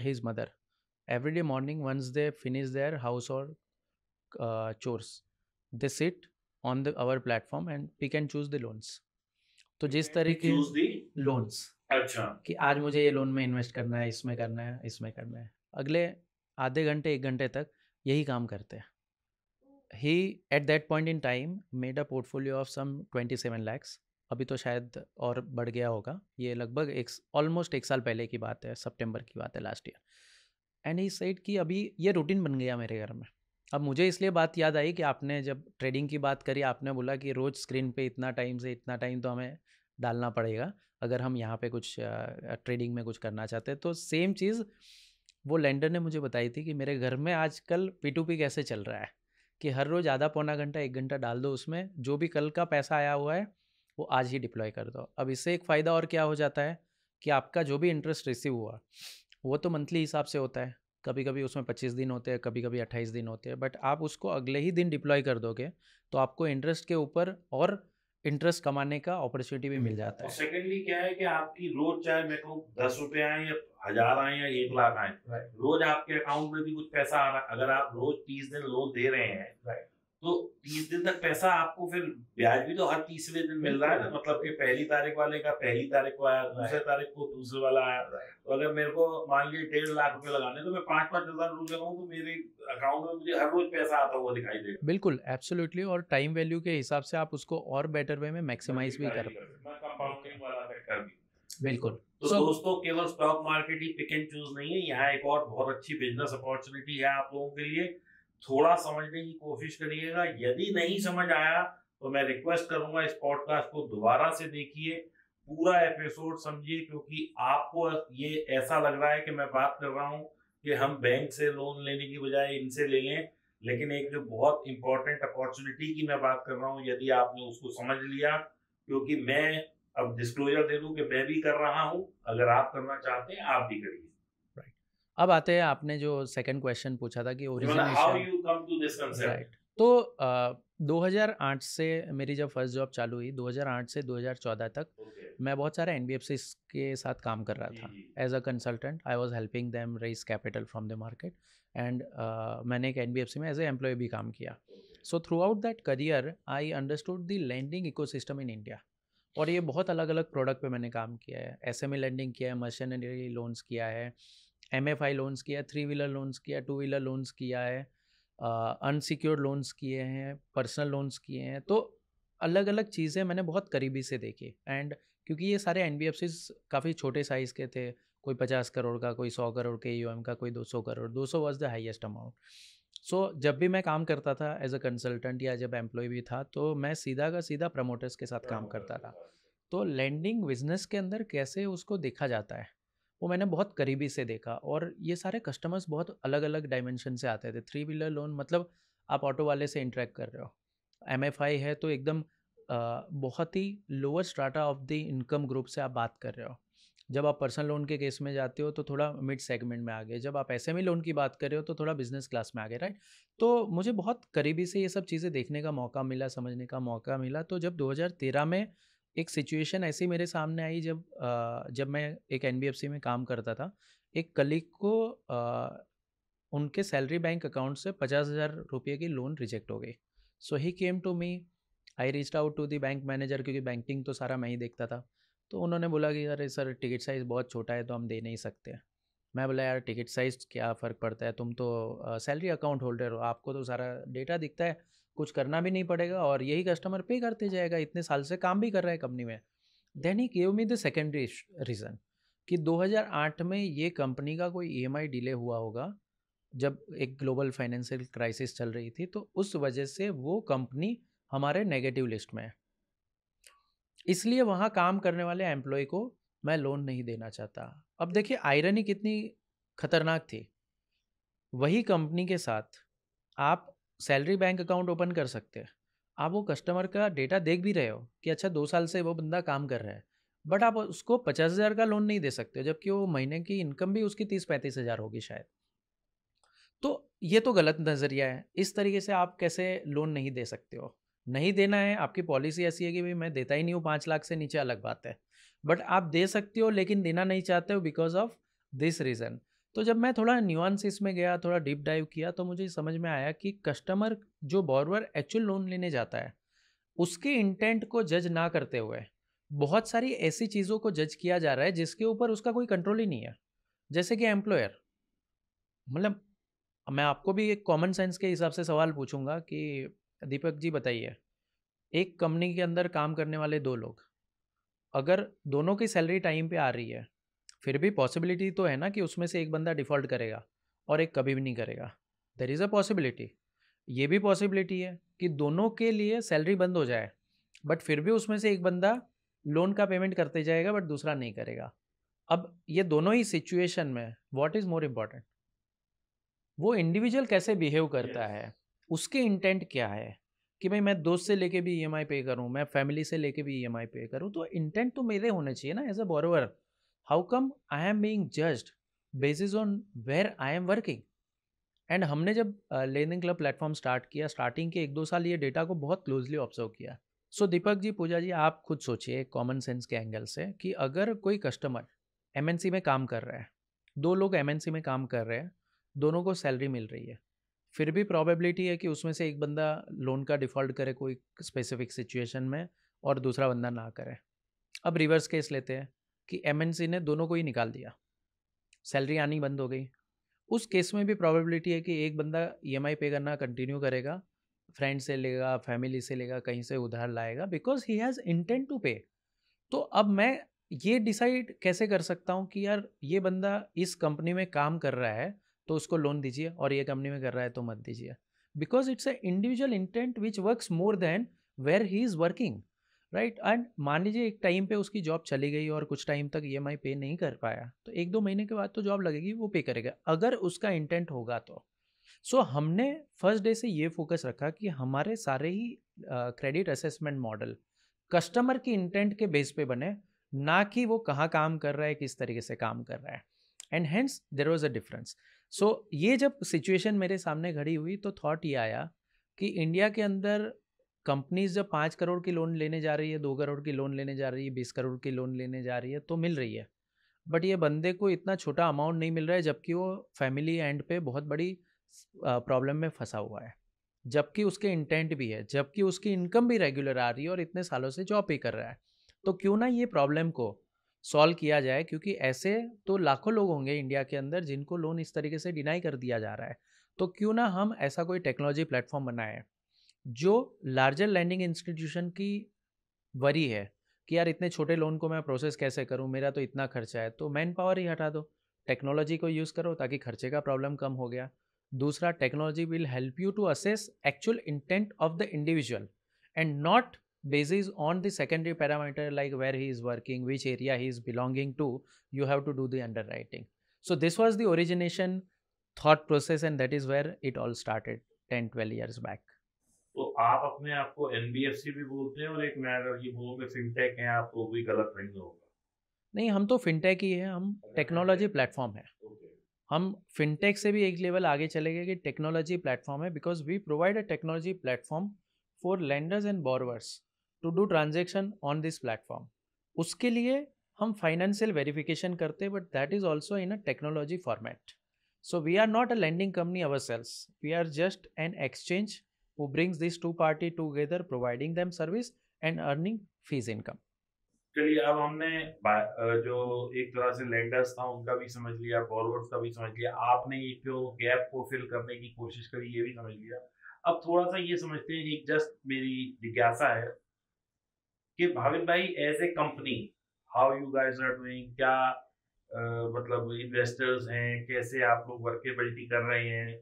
his mother every day morning once they finish their house और chores, they sit on the our platform and pick and choose the loans. तो जिस तरीके लोन्स, अच्छा, कि आज मुझे ये लोन में इन्वेस्ट करना है, इसमें करना है, इसमें करना है, अगले आधे घंटे 1 घंटे तक यही काम करते हैं। He at that point in time made a portfolio of some 27 lakhs, अभी तो शायद और बढ़ गया होगा, ये लगभग ऑलमोस्ट 1 साल पहले की बात है, सितंबर की बात है, last year. And he said कि अभी ये रूटीन बन गया मेरे घर में। अब मुझे इसलिए बात याद आई कि आपने जब ट्रेडिंग की बात करी, आपने बोला कि रोज़ स्क्रीन पे इतना टाइम से इतना टाइम तो हमें डालना पड़ेगा अगर हम यहाँ पे कुछ ट्रेडिंग में कुछ करना चाहते हैं। तो सेम चीज़ वो लेंडर ने मुझे बताई थी कि मेरे घर में आजकल P2P कैसे चल रहा है, कि हर रोज़ आधा पौना घंटा 1 घंटा डाल दो उसमें, जो भी कल का पैसा आया हुआ है वो आज ही डिप्लॉय कर दो। अब इससे एक फ़ायदा और क्या हो जाता है कि आपका जो भी इंटरेस्ट रिसीव हुआ वो तो मंथली हिसाब से होता है, कभी कभी उसमें 25 दिन होते हैं, कभी कभी 28 दिन होते हैं, बट आप उसको अगले ही दिन डिप्लॉय कर दोगे तो आपको इंटरेस्ट के ऊपर और इंटरेस्ट कमाने का अपॉर्चुनिटी भी मिल जाता है। सेकेंडली क्या है कि आपकी रोज चाहे मेरे को 10 रुपए आए या 1000 आए या 1 लाख आए, रोज आपके अकाउंट में भी कुछ पैसा आ रहा है। अगर आप रोज 30 दिन लोन दे रहे हैं तो 30 दिन तक पैसा आपको फिर ब्याज भी तो हर तीसरे दिन मिल रहा है ना, मतलब कि पहली तारीख वाले का पहली तारीख को आया, दूसरे तारीख को दूसरे वाला आया। तो अगर मेरे को मान लीजिए 1.5 लाख रुपए लगाने, तो मैं 5-5 हजार रोज लगाऊं तो मेरे अकाउंट में मुझे हर रोज पैसा आता हुआ दिखाई देगा। बिल्कुल, एब्सोल्युटली। और टाइम वैल्यू के हिसाब से आप उसको और बेटर वे में मैक्सिमाइज भी कर कंपाउंडिंग वाला फैक्टर भी। बिल्कुल। तो दोस्तों, केवल स्टॉक मार्केट ही पिक एंड चूज नहीं है, यहाँ एक और बहुत अच्छी बिजनेस अपॉर्चुनिटी है आप लोगों के लिए। थोड़ा समझने की कोशिश करिएगा। यदि नहीं समझ आया तो मैं रिक्वेस्ट करूंगा इस पॉडकास्ट को दोबारा से देखिए, पूरा एपिसोड समझिए, क्योंकि आपको ये ऐसा लग रहा है कि मैं बात कर रहा हूँ कि हम बैंक से लोन लेने की बजाय इनसे ले लें, लेकिन एक जो बहुत इंपॉर्टेंट अपॉर्चुनिटी की मैं बात कर रहा हूँ, यदि आपने उसको समझ लिया, क्योंकि मैं अब डिस्क्लोजर दे दूं कि मैं भी कर रहा हूं, अगर आप करना चाहते हैं आप भी करिए। राइट। अब आते हैं, आपने जो सेकंड क्वेश्चन पूछा था कि origination, how you come to this concept. Right. तो 2008 से मेरी जब फर्स्ट जॉब चालू हुई, 2008 से 2014 तक मैं बहुत सारे एनबीएफसीज के साथ काम कर रहा था as a consultant. I was helping them raise capital from the market and मैंने एक एनबीएफसी में एज ए एम्प्लॉय भी काम किया। So throughout that career I understood the lending ecosystem in India. और ये बहुत अलग अलग प्रोडक्ट पे मैंने काम किया है। एसएमई लेंडिंग किया है, मशीनरी लोन्स किया है, एमएफआई लोन्स किया है, 3 व्हीलर लोन्स किया, 2 व्हीलर लोन्स किया है, अनसिक्योर्ड लोन्स किए हैं, पर्सनल लोन्स किए हैं। तो अलग अलग चीज़ें मैंने बहुत करीबी से देखी। एंड क्योंकि ये सारे एनबीएफसीज काफ़ी छोटे साइज़ के थे, कोई 50 करोड़ का, कोई 100 करोड़ के ईओएम का, कोई 200 crore, 200 was the highest amount. So जब भी मैं काम करता था एज अ कंसल्टेंट या जब एम्प्लॉय भी था, तो मैं सीधा का सीधा प्रमोटर्स के साथ काम करता था। तो लैंडिंग बिजनेस के अंदर कैसे उसको देखा जाता है वो मैंने बहुत करीबी से देखा। और ये सारे कस्टमर्स बहुत अलग अलग डायमेंशन से आते थे। 3 व्हीलर लोन मतलब आप ऑटो वाले से इंटरेक्ट कर रहे हो, एमएफआई है तो एकदम बहुत ही lower strata of the income group से आप बात कर रहे हो। जब आप पर्सनल लोन के केस में जाते हो तो थोड़ा मिड सेगमेंट में आ गए, जब आप एसएमई लोन की बात कर रहे हो तो थोड़ा बिजनेस क्लास में आ गए, राइट। तो मुझे बहुत करीबी से ये सब चीज़ें देखने का मौका मिला, समझने का मौका मिला। तो जब 2013 में एक सिचुएशन ऐसी मेरे सामने आई, जब मैं एक एनबीएफसी में काम करता था, एक कलीग को उनके सैलरी बैंक अकाउंट से 50,000 रुपये की लोन रिजेक्ट हो गई। So he came to me, I reached out to the bank manager, क्योंकि बैंकिंग तो सारा मैं ही देखता था। तो उन्होंने बोला कि अरे सर, टिकट साइज़ बहुत छोटा है तो हम दे नहीं सकते। मैं बोला यार टिकट साइज़ क्या फ़र्क पड़ता है, तुम तो सैलरी अकाउंट होल्डर हो, आपको तो सारा डेटा दिखता है, कुछ करना भी नहीं पड़ेगा और यही कस्टमर पे करते जाएगा, इतने साल से काम भी कर रहा है कंपनी में। Then he give me the secondary reason कि 2008 में ये कंपनी का कोई ईएमआई डिले हुआ होगा, जब एक ग्लोबल फाइनेंशियल क्राइसिस चल रही थी, तो उस वजह से वो कंपनी हमारे नेगेटिव लिस्ट में है, इसलिए वहाँ काम करने वाले एम्प्लॉय को मैं लोन नहीं देना चाहता। अब देखिए आयरनी कितनी खतरनाक थी। वही कंपनी के साथ आप सैलरी बैंक अकाउंट ओपन कर सकते हैं, आप वो कस्टमर का डेटा देख भी रहे हो कि अच्छा 2 साल से वो बंदा काम कर रहा है, बट आप उसको 50,000 का लोन नहीं दे सकते, जबकि वो महीने की इनकम भी उसकी 30-35 हज़ार होगी शायद। तो ये तो गलत नज़रिया है। इस तरीके से आप कैसे लोन नहीं दे सकते हो। नहीं देना है, आपकी पॉलिसी ऐसी है कि भाई मैं देता ही नहीं हूँ 5 लाख से नीचे, अलग बात है, बट आप दे सकते हो लेकिन देना नहीं चाहते हो बिकॉज ऑफ दिस रीज़न। तो जब मैं थोड़ा न्यूआंस इसमें गया, थोड़ा डीप डाइव किया, तो मुझे समझ में आया कि कस्टमर जो बॉर्वर एक्चुअल लोन लेने जाता है, उसके इंटेंट को जज ना करते हुए बहुत सारी ऐसी चीज़ों को जज किया जा रहा है जिसके ऊपर उसका कोई कंट्रोल ही नहीं है। जैसे कि एम्प्लॉयर, मतलब मैं आपको भी एक कॉमन सेंस के हिसाब से सवाल पूछूंगा कि दीपक जी बताइए, एक कंपनी के अंदर काम करने वाले 2 लोग, अगर दोनों की सैलरी टाइम पे आ रही है, फिर भी पॉसिबिलिटी तो है ना कि उसमें से एक बंदा डिफ़ॉल्ट करेगा और एक कभी भी नहीं करेगा। There is a possibility. ये भी पॉसिबिलिटी है कि दोनों के लिए सैलरी बंद हो जाए, बट फिर भी उसमें से एक बंदा लोन का पेमेंट करते जाएगा बट दूसरा नहीं करेगा। अब ये दोनों ही सिचुएशन में व्हाट इज़ मोर इम्पॉर्टेंट, वो इंडिविजुअल कैसे बिहेव करता है, उसके इंटेंट क्या है कि भाई मैं दोस्त से लेके भी ईएमआई पे करूं, मैं फैमिली से लेके भी ईएमआई पे करूं। तो इंटेंट तो मेरे होने चाहिए ना as a borrower. How come I am being judged basis on where I am working. And हमने जब लेनिंग क्लब प्लेटफॉर्म स्टार्ट किया, स्टार्टिंग के 1-2 साल ये डेटा को बहुत क्लोजली ऑब्जर्व किया। सो दीपक जी, पूजा जी, आप खुद सोचिए कॉमन सेंस के एंगल से कि अगर कोई कस्टमर एमएनसी में काम कर रहा है, 2 लोग एमएनसी में काम कर रहे हैं, दोनों को सैलरी मिल रही है, फिर भी प्रोबेबिलिटी है कि उसमें से एक बंदा लोन का डिफ़ॉल्ट करे कोई स्पेसिफिक सिचुएशन में और दूसरा बंदा ना करे। अब रिवर्स केस लेते हैं कि एमएनसी ने दोनों को ही निकाल दिया, सैलरी आनी बंद हो गई। उस केस में भी प्रोबेबिलिटी है कि एक बंदा ईएमआई पे करना कंटिन्यू करेगा, फ्रेंड से लेगा, फैमिली से लेगा, कहीं से उधार लाएगा, because he has intent to pay. तो अब मैं ये डिसाइड कैसे कर सकता हूँ कि यार ये बंदा इस कंपनी में काम कर रहा है तो उसको लोन दीजिए, और ये कंपनी में कर रहा है तो मत दीजिए, because it's a individual intent which works more than where he is working, right. And मान लीजिए एक टाइम पे उसकी जॉब चली गई और कुछ टाइम तक ईएमआई पे नहीं कर पाया, तो 1-2 महीने के बाद तो जॉब लगेगी, वो पे करेगा अगर उसका इंटेंट होगा तो। सो हमने फर्स्ट डे से ये फोकस रखा कि हमारे सारे ही क्रेडिट असेसमेंट मॉडल कस्टमर की इंटेंट के बेस पे बने, ना कि वो कहाँ काम कर रहा है, किस तरीके से काम कर रहा है। And hence there was a difference. So ये जब सिचुएशन मेरे सामने खड़ी हुई तो थॉट ये आया कि इंडिया के अंदर कंपनीज जब 5 करोड़ की लोन लेने जा रही है, 2 करोड़ की लोन लेने जा रही है, 20 करोड़ की लोन लेने जा रही है तो मिल रही है, बट ये बंदे को इतना छोटा अमाउंट नहीं मिल रहा है, जबकि वो फैमिली एंड पे बहुत बड़ी प्रॉब्लम में फंसा हुआ है, जबकि उसके इंटेंट भी है, जबकि उसकी इनकम भी रेगुलर आ रही है और इतने सालों से जॉब भी कर रहा है। तो क्यों ना ये प्रॉब्लम को सॉल्व किया जाए, क्योंकि ऐसे तो लाखों लोग होंगे इंडिया के अंदर जिनको लोन इस तरीके से डिनाई कर दिया जा रहा है। तो क्यों ना हम ऐसा कोई टेक्नोलॉजी प्लेटफॉर्म बनाएं जो लार्जर लैंडिंग इंस्टीट्यूशन की वरी है कि यार इतने छोटे लोन को मैं प्रोसेस कैसे करूं, मेरा तो इतना खर्चा है, तो मैन पावर ही हटा दो, टेक्नोलॉजी को यूज़ करो ताकि खर्चे का प्रॉब्लम कम हो गया। दूसरा, technology will help you to assess actual intent of the individual and not basis on the secondary parameter like where he is working, which area he is belonging to. You have to do the underwriting. So this was the origination thought process, and that is where it all started 10-12 years back. तो आप अपने आप को NBFC भी बोलते हैं, और एक मैं अगर ये बोलूँ कि फिनटेक हैं आप तो भी गलत नहीं होगा? नहीं, हम तो फिनटेक ही है, हम टेक्नोलॉजी प्लेटफॉर्म है। हम फिनटेक से भी एक लेवल आगे चले गए कि टेक्नोलॉजी प्लेटफॉर्म है, because we provide a technology platform for lenders and borrowers to do transaction on this platform. उसके लिए हम फाइनेंशियल वेरिफिकेशन करते हैं, but that is also in a technology format. So we are not a lending company ourselves, we are just an exchange who brings these two party together, providing them service and earning fees income. चलिए, अब हमने जो एक तरह से lenders था उनका भी समझ लिया, बोरोवर्स का भी समझ लिया, आपने एक जो गैप को फिल करने की कोशिश करी ये भी समझ लिया। अब थोड़ा सा ये समझते हैं, एक जस्ट मेरी जिज्ञासा है कि भाविन भाई as a company how you guys are doing, क्या मतलब इन्वेस्टर्स हैं, कैसे आप लोग वर्केबिलिटी कर रहे हैं,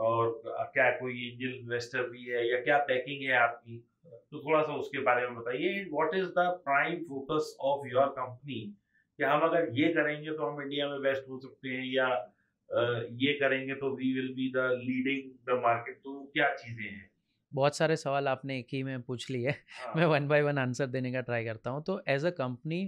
और क्या कोई एंजल इन्वेस्टर भी है या क्या पैकिंग है आपकी, तो थोड़ा सा उसके बारे में बताइए। What is the prime focus of your company, कि हम अगर ये करेंगे तो हम इंडिया में बेस्ट हो सकते हैं, या ये करेंगे तो we will be the leading the market, तो क्या चीजें हैं? बहुत सारे सवाल आपने एक ही में पूछ लिए। मैं वन बाय वन आंसर देने का ट्राई करता हूँ। तो as a company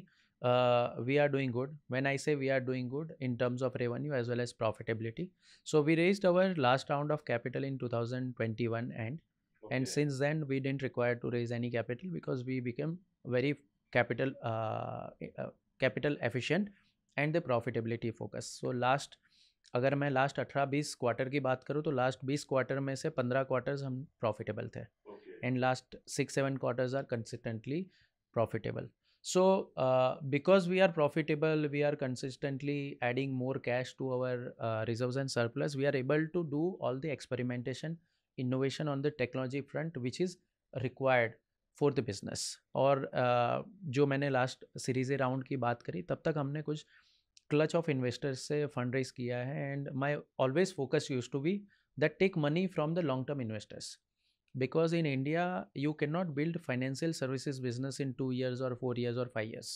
we are doing good. When I say we are doing good in terms of revenue as well as profitability, so we raised our last round of capital in 2021 and since then we didn't require to raise any capital because we became very capital efficient and the profitability focus. So अगर मैं last 18-20 quarter की बात करूँ तो last 20 quarter में से 15 quarters हम profitable थे, and last 6-7 quarters are consistently profitable. So because we are profitable, we are consistently adding more cash to our reserves and surplus, we are able to do all the experimentation, innovation on the technology front which is required for the business. और जो मैंने last series A round की बात करी, तब तक हमने कुछ क्लच ऑफ इन्वेस्टर्स से फंड रेज किया है, and my always focus use to be that take money from the long term investors. Because in India, you cannot build financial services business in 2 years or 4 years or 5 years.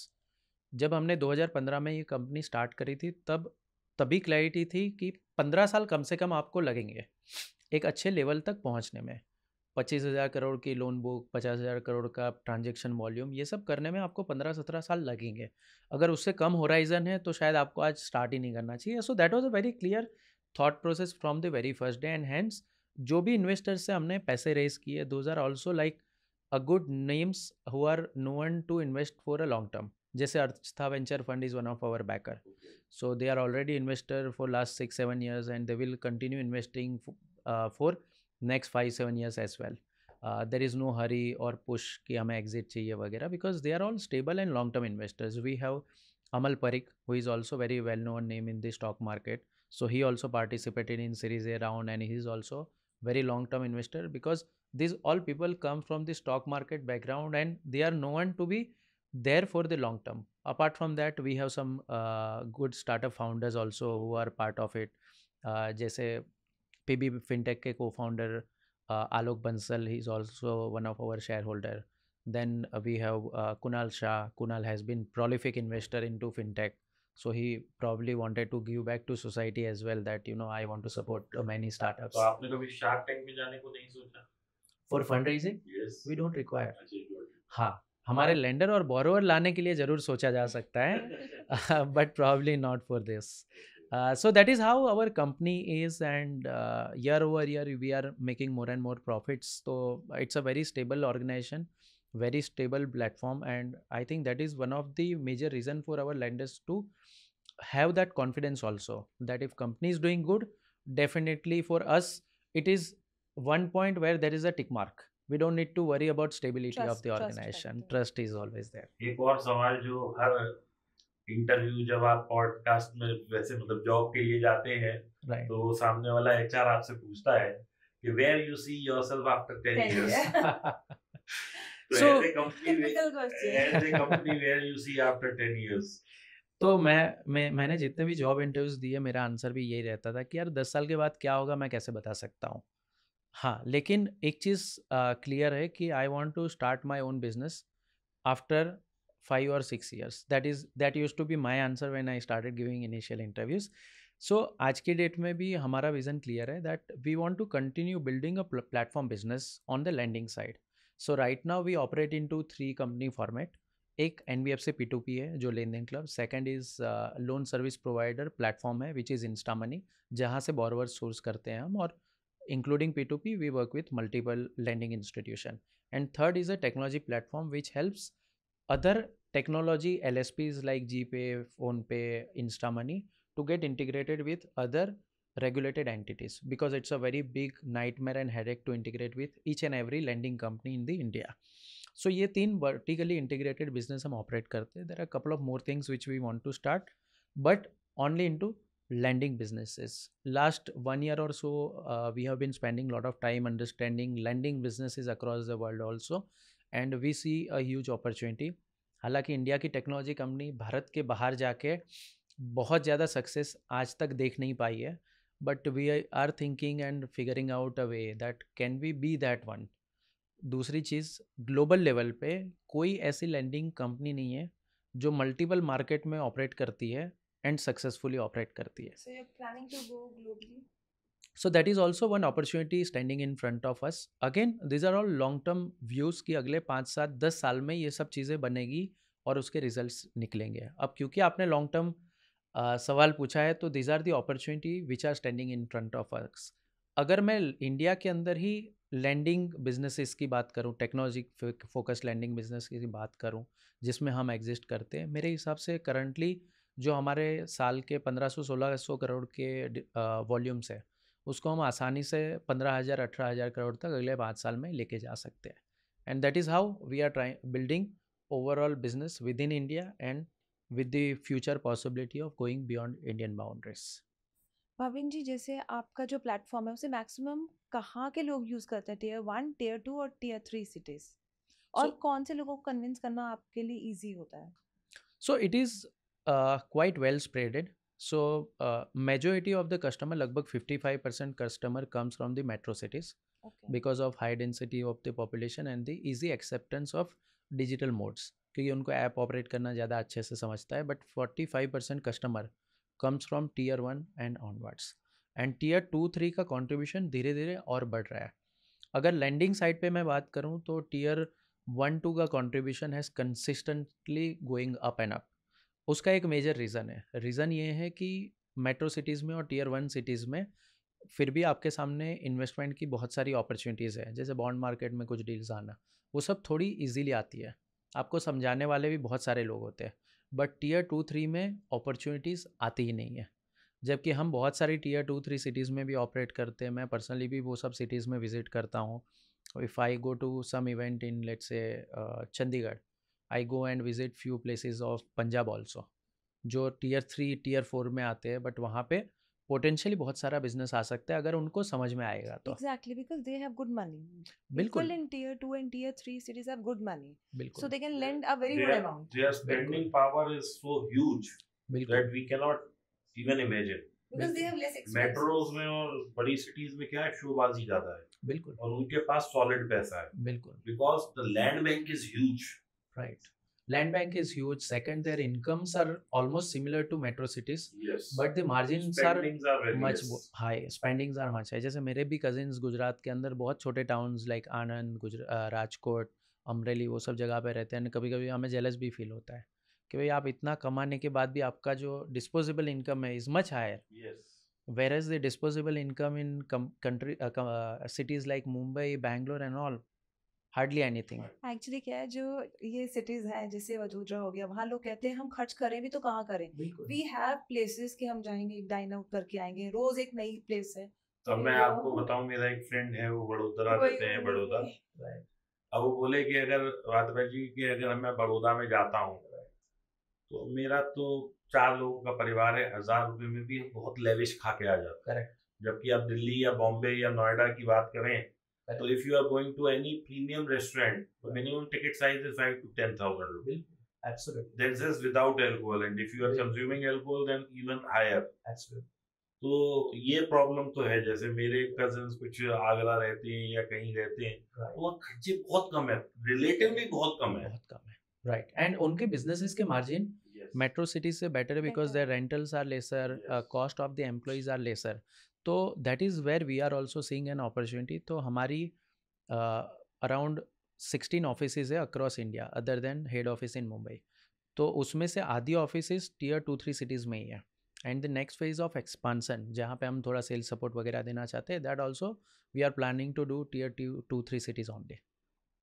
जब हमने 2015 में ये company start करी थी तभी clarity थी कि 15 साल कम से कम आपको लगेंगे एक अच्छे लेवल तक पहुंचने में. 25,000 करोड़ की लोन बुक, 50,000 करोड़ का ट्रांजेक्शन वॉल्यूम, ये सब करने में आपको 15-17 साल लगेंगे. अगर उससे कम होराइजन है तो शायद आपको आज स्टार्ट ही नहीं करना चाहिए. So that was a very clear thought process from the very first day, and hence जो भी इन्वेस्टर्स से हमने पैसे रेज किए, those are also like a good names who are known to invest for a long term. जैसे अर्थस्था venture fund is one of our backer, so they are already investor for last 6-7 years and they will continue investing for next 5-7 years as well. There is no hurry or push कि हमें exit चाहिए वगैरह, because they are all stable and long term investors. We have Amal Parikh, who is also very well known name in the stock market. So he also participated in Series A round, and he is also very long term investor, because these all people come from the stock market background and they are known to be there for the long term. Apart from that, we have some good startup founders also who are part of it. जैसे PB Fintech के co-founder Alok Bansal, he is also one of our shareholder. Then we have Kunal Shah. Kunal has been prolific investor into fintech, so he probably wanted to give back to society as well, that I want to support many startups. तो आपने कभी shark tank में जाने को नहीं सोचा? For fundraising, Yes. we don't require. अच्छा, good. हाँ, हमारे लेंडर और बोरोवर लाने के लिए ज़रूर सोचा जा सकता है, but probably not for this. So that is how our company is, and year over year we are making more and more profits. So it's a very stable organization, very stable platform, and I think that is one of the major reason for our lenders to have that confidence also, that if company is doing good, definitely for us it is one point where there is a tick mark. We don't need to worry about stability of the organization. Trust is always there. एक और सवाल जो हर interview जब आप podcast में वैसे मतलब job के लिए जाते हैं, Right. तो सामने वाला HR आपसे पूछता है कि where you see yourself after 10 years. तो So- as a company where you see after 10 years. तो मैंने जितने भी जॉब इंटरव्यूज दिए, मेरा आंसर भी यही रहता था कि यार 10 साल के बाद क्या होगा मैं कैसे बता सकता हूँ. हाँ, लेकिन एक चीज़ क्लियर है कि I want to start my own business after 5 or 6 years. That used to be my answer when I started giving initial interviews. So आज की डेट में भी हमारा विजन क्लियर है that we want to continue building a platform business on the lending side. So right now we operate into 3 company format. एक NBFC P2P है जो Len Den club. Second is loan service provider platform है which is Insta money, जहाँ से borrower source करते हैं हम, और including P2P we work with multiple lending institution. And third is a technology platform which helps other technology LSPs like GPay, PhonePe, InstaMoney to get integrated with other regulated entities, because it's a very big nightmare and headache to integrate with each and every lending company in the India. So ये 3 vertically integrated business हम operate करते हैं. There are a couple of more things which we want to start, but only into lending businesses. Last 1 year or so we have been spending a lot of time understanding lending businesses across the world also, and we see a huge opportunity. हालांकि India की technology company Bharat के बाहर जाके बहुत ज़्यादा success आज तक देख नहीं पाई है, but we are thinking and figuring out a way that can we be that one. दूसरी चीज़, ग्लोबल लेवल पे कोई ऐसी लैंडिंग कंपनी नहीं है जो मल्टीपल मार्केट में ऑपरेट करती है एंड सक्सेसफुली ऑपरेट करती है. So you're planning to go globally? So that is also one opportunity standing in front of us. Again, these are all long term views कि अगले 5, 7, 10 साल में ये सब चीज़ें बनेगी और उसके रिजल्ट्स निकलेंगे. अब क्योंकि आपने लॉन्ग टर्म सवाल पूछा है, तो these are the opportunity which are standing in front of us. अगर मैं इंडिया के अंदर ही लैंडिंग बिजनेसेस की बात करूं, टेक्नोलॉजी फोकस लैंडिंग बिजनेस की बात करूं जिसमें हम एग्जिस्ट करते हैं, मेरे हिसाब से करंटली जो हमारे साल के 1500-1600 करोड़ के वॉल्यूम्स है, उसको हम आसानी से 15,000-18,000 करोड़ तक अगले 5 साल में लेके जा सकते हैं. And that is how we are building overall business within India and with the future possibility of going beyond Indian boundaries. Bhavin ji, जैसे आपका जो प्लेटफॉर्म है उसे मैक्सिमम कहाँ के लोग यूज़ करते हैं? Tier 1, Tier 2 और Tier 3 सिटीज़? और कौन से लोगों को कन्विंस करना आपके लिए ईजी होता है? So it is quite well spreaded. So majority of the customer, लगभग 55% customer comes from the metro cities Okay. because of high density of the population and the easy acceptance of digital modes, क्योंकि उनको app operate करना ज़्यादा अच्छे से समझता है. But 45% customer comes from Tier 1 and onwards. And Tier 2-3 का contribution धीरे धीरे और बढ़ रहा है. अगर लैंडिंग साइड पे मैं बात करूँ तो Tier 1-2 का contribution has consistently going up and up. उसका एक मेजर रीज़न है. रीज़न ये है कि मेट्रो सिटीज़ में और Tier 1 सिटीज़ में फिर भी आपके सामने इन्वेस्टमेंट की बहुत सारी अपॉर्चुनिटीज़ है. जैसे बॉन्ड मार्केट में कुछ डील्स आना, वो सब थोड़ी ईजीली आती है. आपको समझाने वाले भी बहुत सारे लोग होते हैं. बट Tier 2-3 में अपॉर्चुनिटीज़ आती ही नहीं है. जबकि हम बहुत सारी टीयर 2-3 सिटीज़ में भी ऑपरेट करते हैं। मैं पर्सनली भी वो सब सिटीज़ में विजिट करता हूँ। If I go to some event in let's say Chandigarh, I go and visit few places of Punjab also, जो टीयर 3 टीयर 4 में आते हैं, बट वहाँ पे पोटेंशियली बहुत सारा बिजनेस आ सकता है अगर उनको समझ में आएगा तो। Exactly, because they have good money. बिल्कुल People in tier 2 and tier 3 cities have good money. So बिल्कुल they can lend a very good their amount. their spending power is so huge बिल्कुल that we cannot even imagine. Because they have less expenses. Metros में और बड़ी cities में क्या है, शोबाजी ज्यादा है बिल्कुल और उनके पास सॉलिड पैसा है बिल्कुल because the land bank is huge. Right. Land bank is huge. Second, their incomes are almost similar to metro cities, Yes. but the margins Spendings are very much less. high. Spendings are much high. जैसे मेरे भी cousins Gujarat के अंदर बहुत छोटे towns like आनंद, राजकोट, अमरेली, वो सब जगह पे रहते हैं. कभी कभी हमें जेलस भी फील होता है कि भाई आप इतना कमाने के बाद भी आपका जो disposable income है is much higher. Yes. Whereas the disposable income in cities like Mumbai, Bangalore and all, hardly anything. Actually क्या है, जो ये सिटीज हैं जैसे वडोदरा हो गया, वहाँ लोग कहते हैं हम खर्च करें भी तो कहाँ करें. बिल्कुल वी हैव प्लेसेस कि हम जाएंगे, डाइन आउट करके आएंगे, रोज एक नई प्लेस है. तो मैं आपको बताऊं, मेरा एक फ्रेंड है, वो बड़ोदरा रहते हैं, बड़ौदा. अब वो बोले कि अगर राधा जी कि अगर मैं बड़ौदा में जाता हूँ तो मेरा तो 4 लोगों का परिवार है, 1000 रुपए में भी बहुत लेविश खा के आ जाता है. जबकि आप दिल्ली या बॉम्बे या नोएडा की बात करें तो if you are going to any premium restaurant, the minimum ticket size is 5 to 10,000 rupees. Absolutely. This is without alcohol, and if you are consuming alcohol then even higher. Absolutely. तो ये प्रॉब्लम तो है. जैसे मेरे cousins कुछ आगरा रहते हैं या कहीं रहते हैं तो वहाँ खर्चे बहुत कम है, रिलेटिवली बहुत कम है. राइट. एंड उनके बिजनेसेस के मार्जिन मेट्रो सिटीज से बेटर है because their rentals are lesser, cost of the employees are lesser. तो that is where we are also seeing an opportunity. तो हमारी अराउंड 16 ऑफिसेज है across India other than head office in Mumbai. तो उसमें से आधी ऑफिसेज टीयर 2-3 सिटीज़ में ही है. And the next phase of expansion जहाँ पे हम थोड़ा सेल्स सपोर्ट वगैरह देना चाहते हैं, that also we are planning to do tier 2-3 cities only.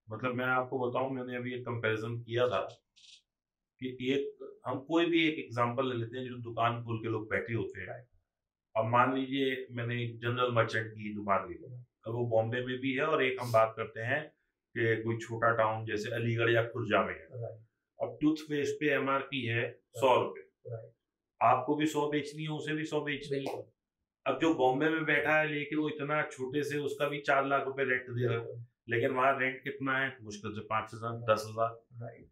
मतलब मैं आपको बताऊं, मैंने अभी एक कंपैरिजन किया था कि एक हम कोई भी एक एग्जांपल ले लेते हैं जो दुकान खोल के लोग बैठे होते हैं. अब मान लीजिए मैंने एक जनरल मर्चेंट की दुकान ली, अब वो बॉम्बे में भी है और एक हम बात करते हैं कि कोई छोटा टाउन जैसे अलीगढ़ या खुर्जा में है. अब टूथपेस्ट पे MRP है 100 रुपए, आपको भी 100 बेचनी है, उसे भी 100 बेचनी है. अब जो बॉम्बे में बैठा है लेके वो इतना छोटे से, उसका भी 4 लाख रुपए रेंट दे रहा है, लेकिन वहाँ रेंट कितना है, मुश्किल से 5,000 10,000.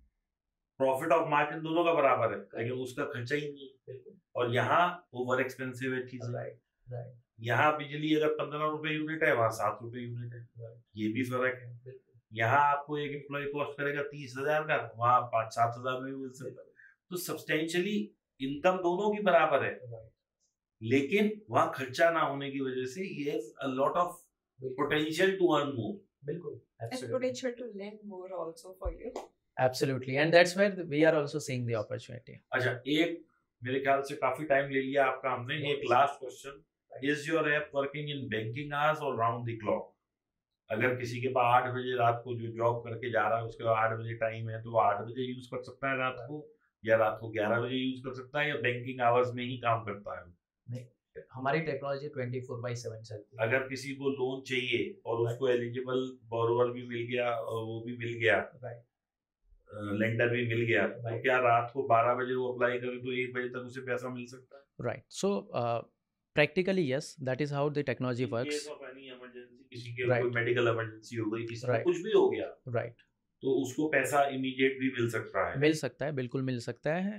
प्रॉफिट ऑफ मार्जिन दोनों का बराबर है, लेकिन उसका खर्चा ही नहीं है. और यहाँ ओवर एक्सपेंसिव है चीजें. यहाँ बिजली अगर 15 रुपए यूनिट है, वहाँ 7 रुपए यूनिट है. ये भी फर्क है. यहाँ आपको एक एम्प्लॉय कॉस्ट करेगा 30,000 का, वहाँ 5-7,000 में भी मिल सकता है. तो सब्सटेंशियली इनकम दोनों की बराबर है, लेकिन वहाँ खर्चा ना होने की वजह से ये a lot of potential to earn more. बिल्कुल. And potential to lend more also for you. Absolutely, and that's where we are also seeing the opportunity. अच्छा, एक मेरे ख्याल से काफी टाइम ले लिया आपका हमने. एक last question, is your app working in banking hours और राउंड द क्लॉक? अगर किसी के पास 8 बजे रात को जो जॉब करके जा रहा है उसके बाद 8 बजे टाइम है तो वो 8 बजे यूज कर सकता है रात को, या रात को 11 बजे यूज कर सकता है, या बैंकिंग आवर्स में ही काम करता है? नहीं, हमारी टेक्नोलॉजी 24/7 चलती है. अगर किसी को लोन चाहिए और उसको एलिजिबल बोरोवर भी मिल गया और वो भी मिल गया, लेंडर भी मिल गया, तो क्या रात को 12 बजे वो अप्लाई करे तो 1 बजे तक उसे पैसा मिल सकता है? Right. So practically yes, that is how the technology works. किसी के कोई मेडिकल इमरजेंसी हो गई, किसी को कुछ भी हो गया, राइट, तो उसको पैसा इमीडिएट भी मिल सकता है? मिल सकता है, बिल्कुल मिल सकता है.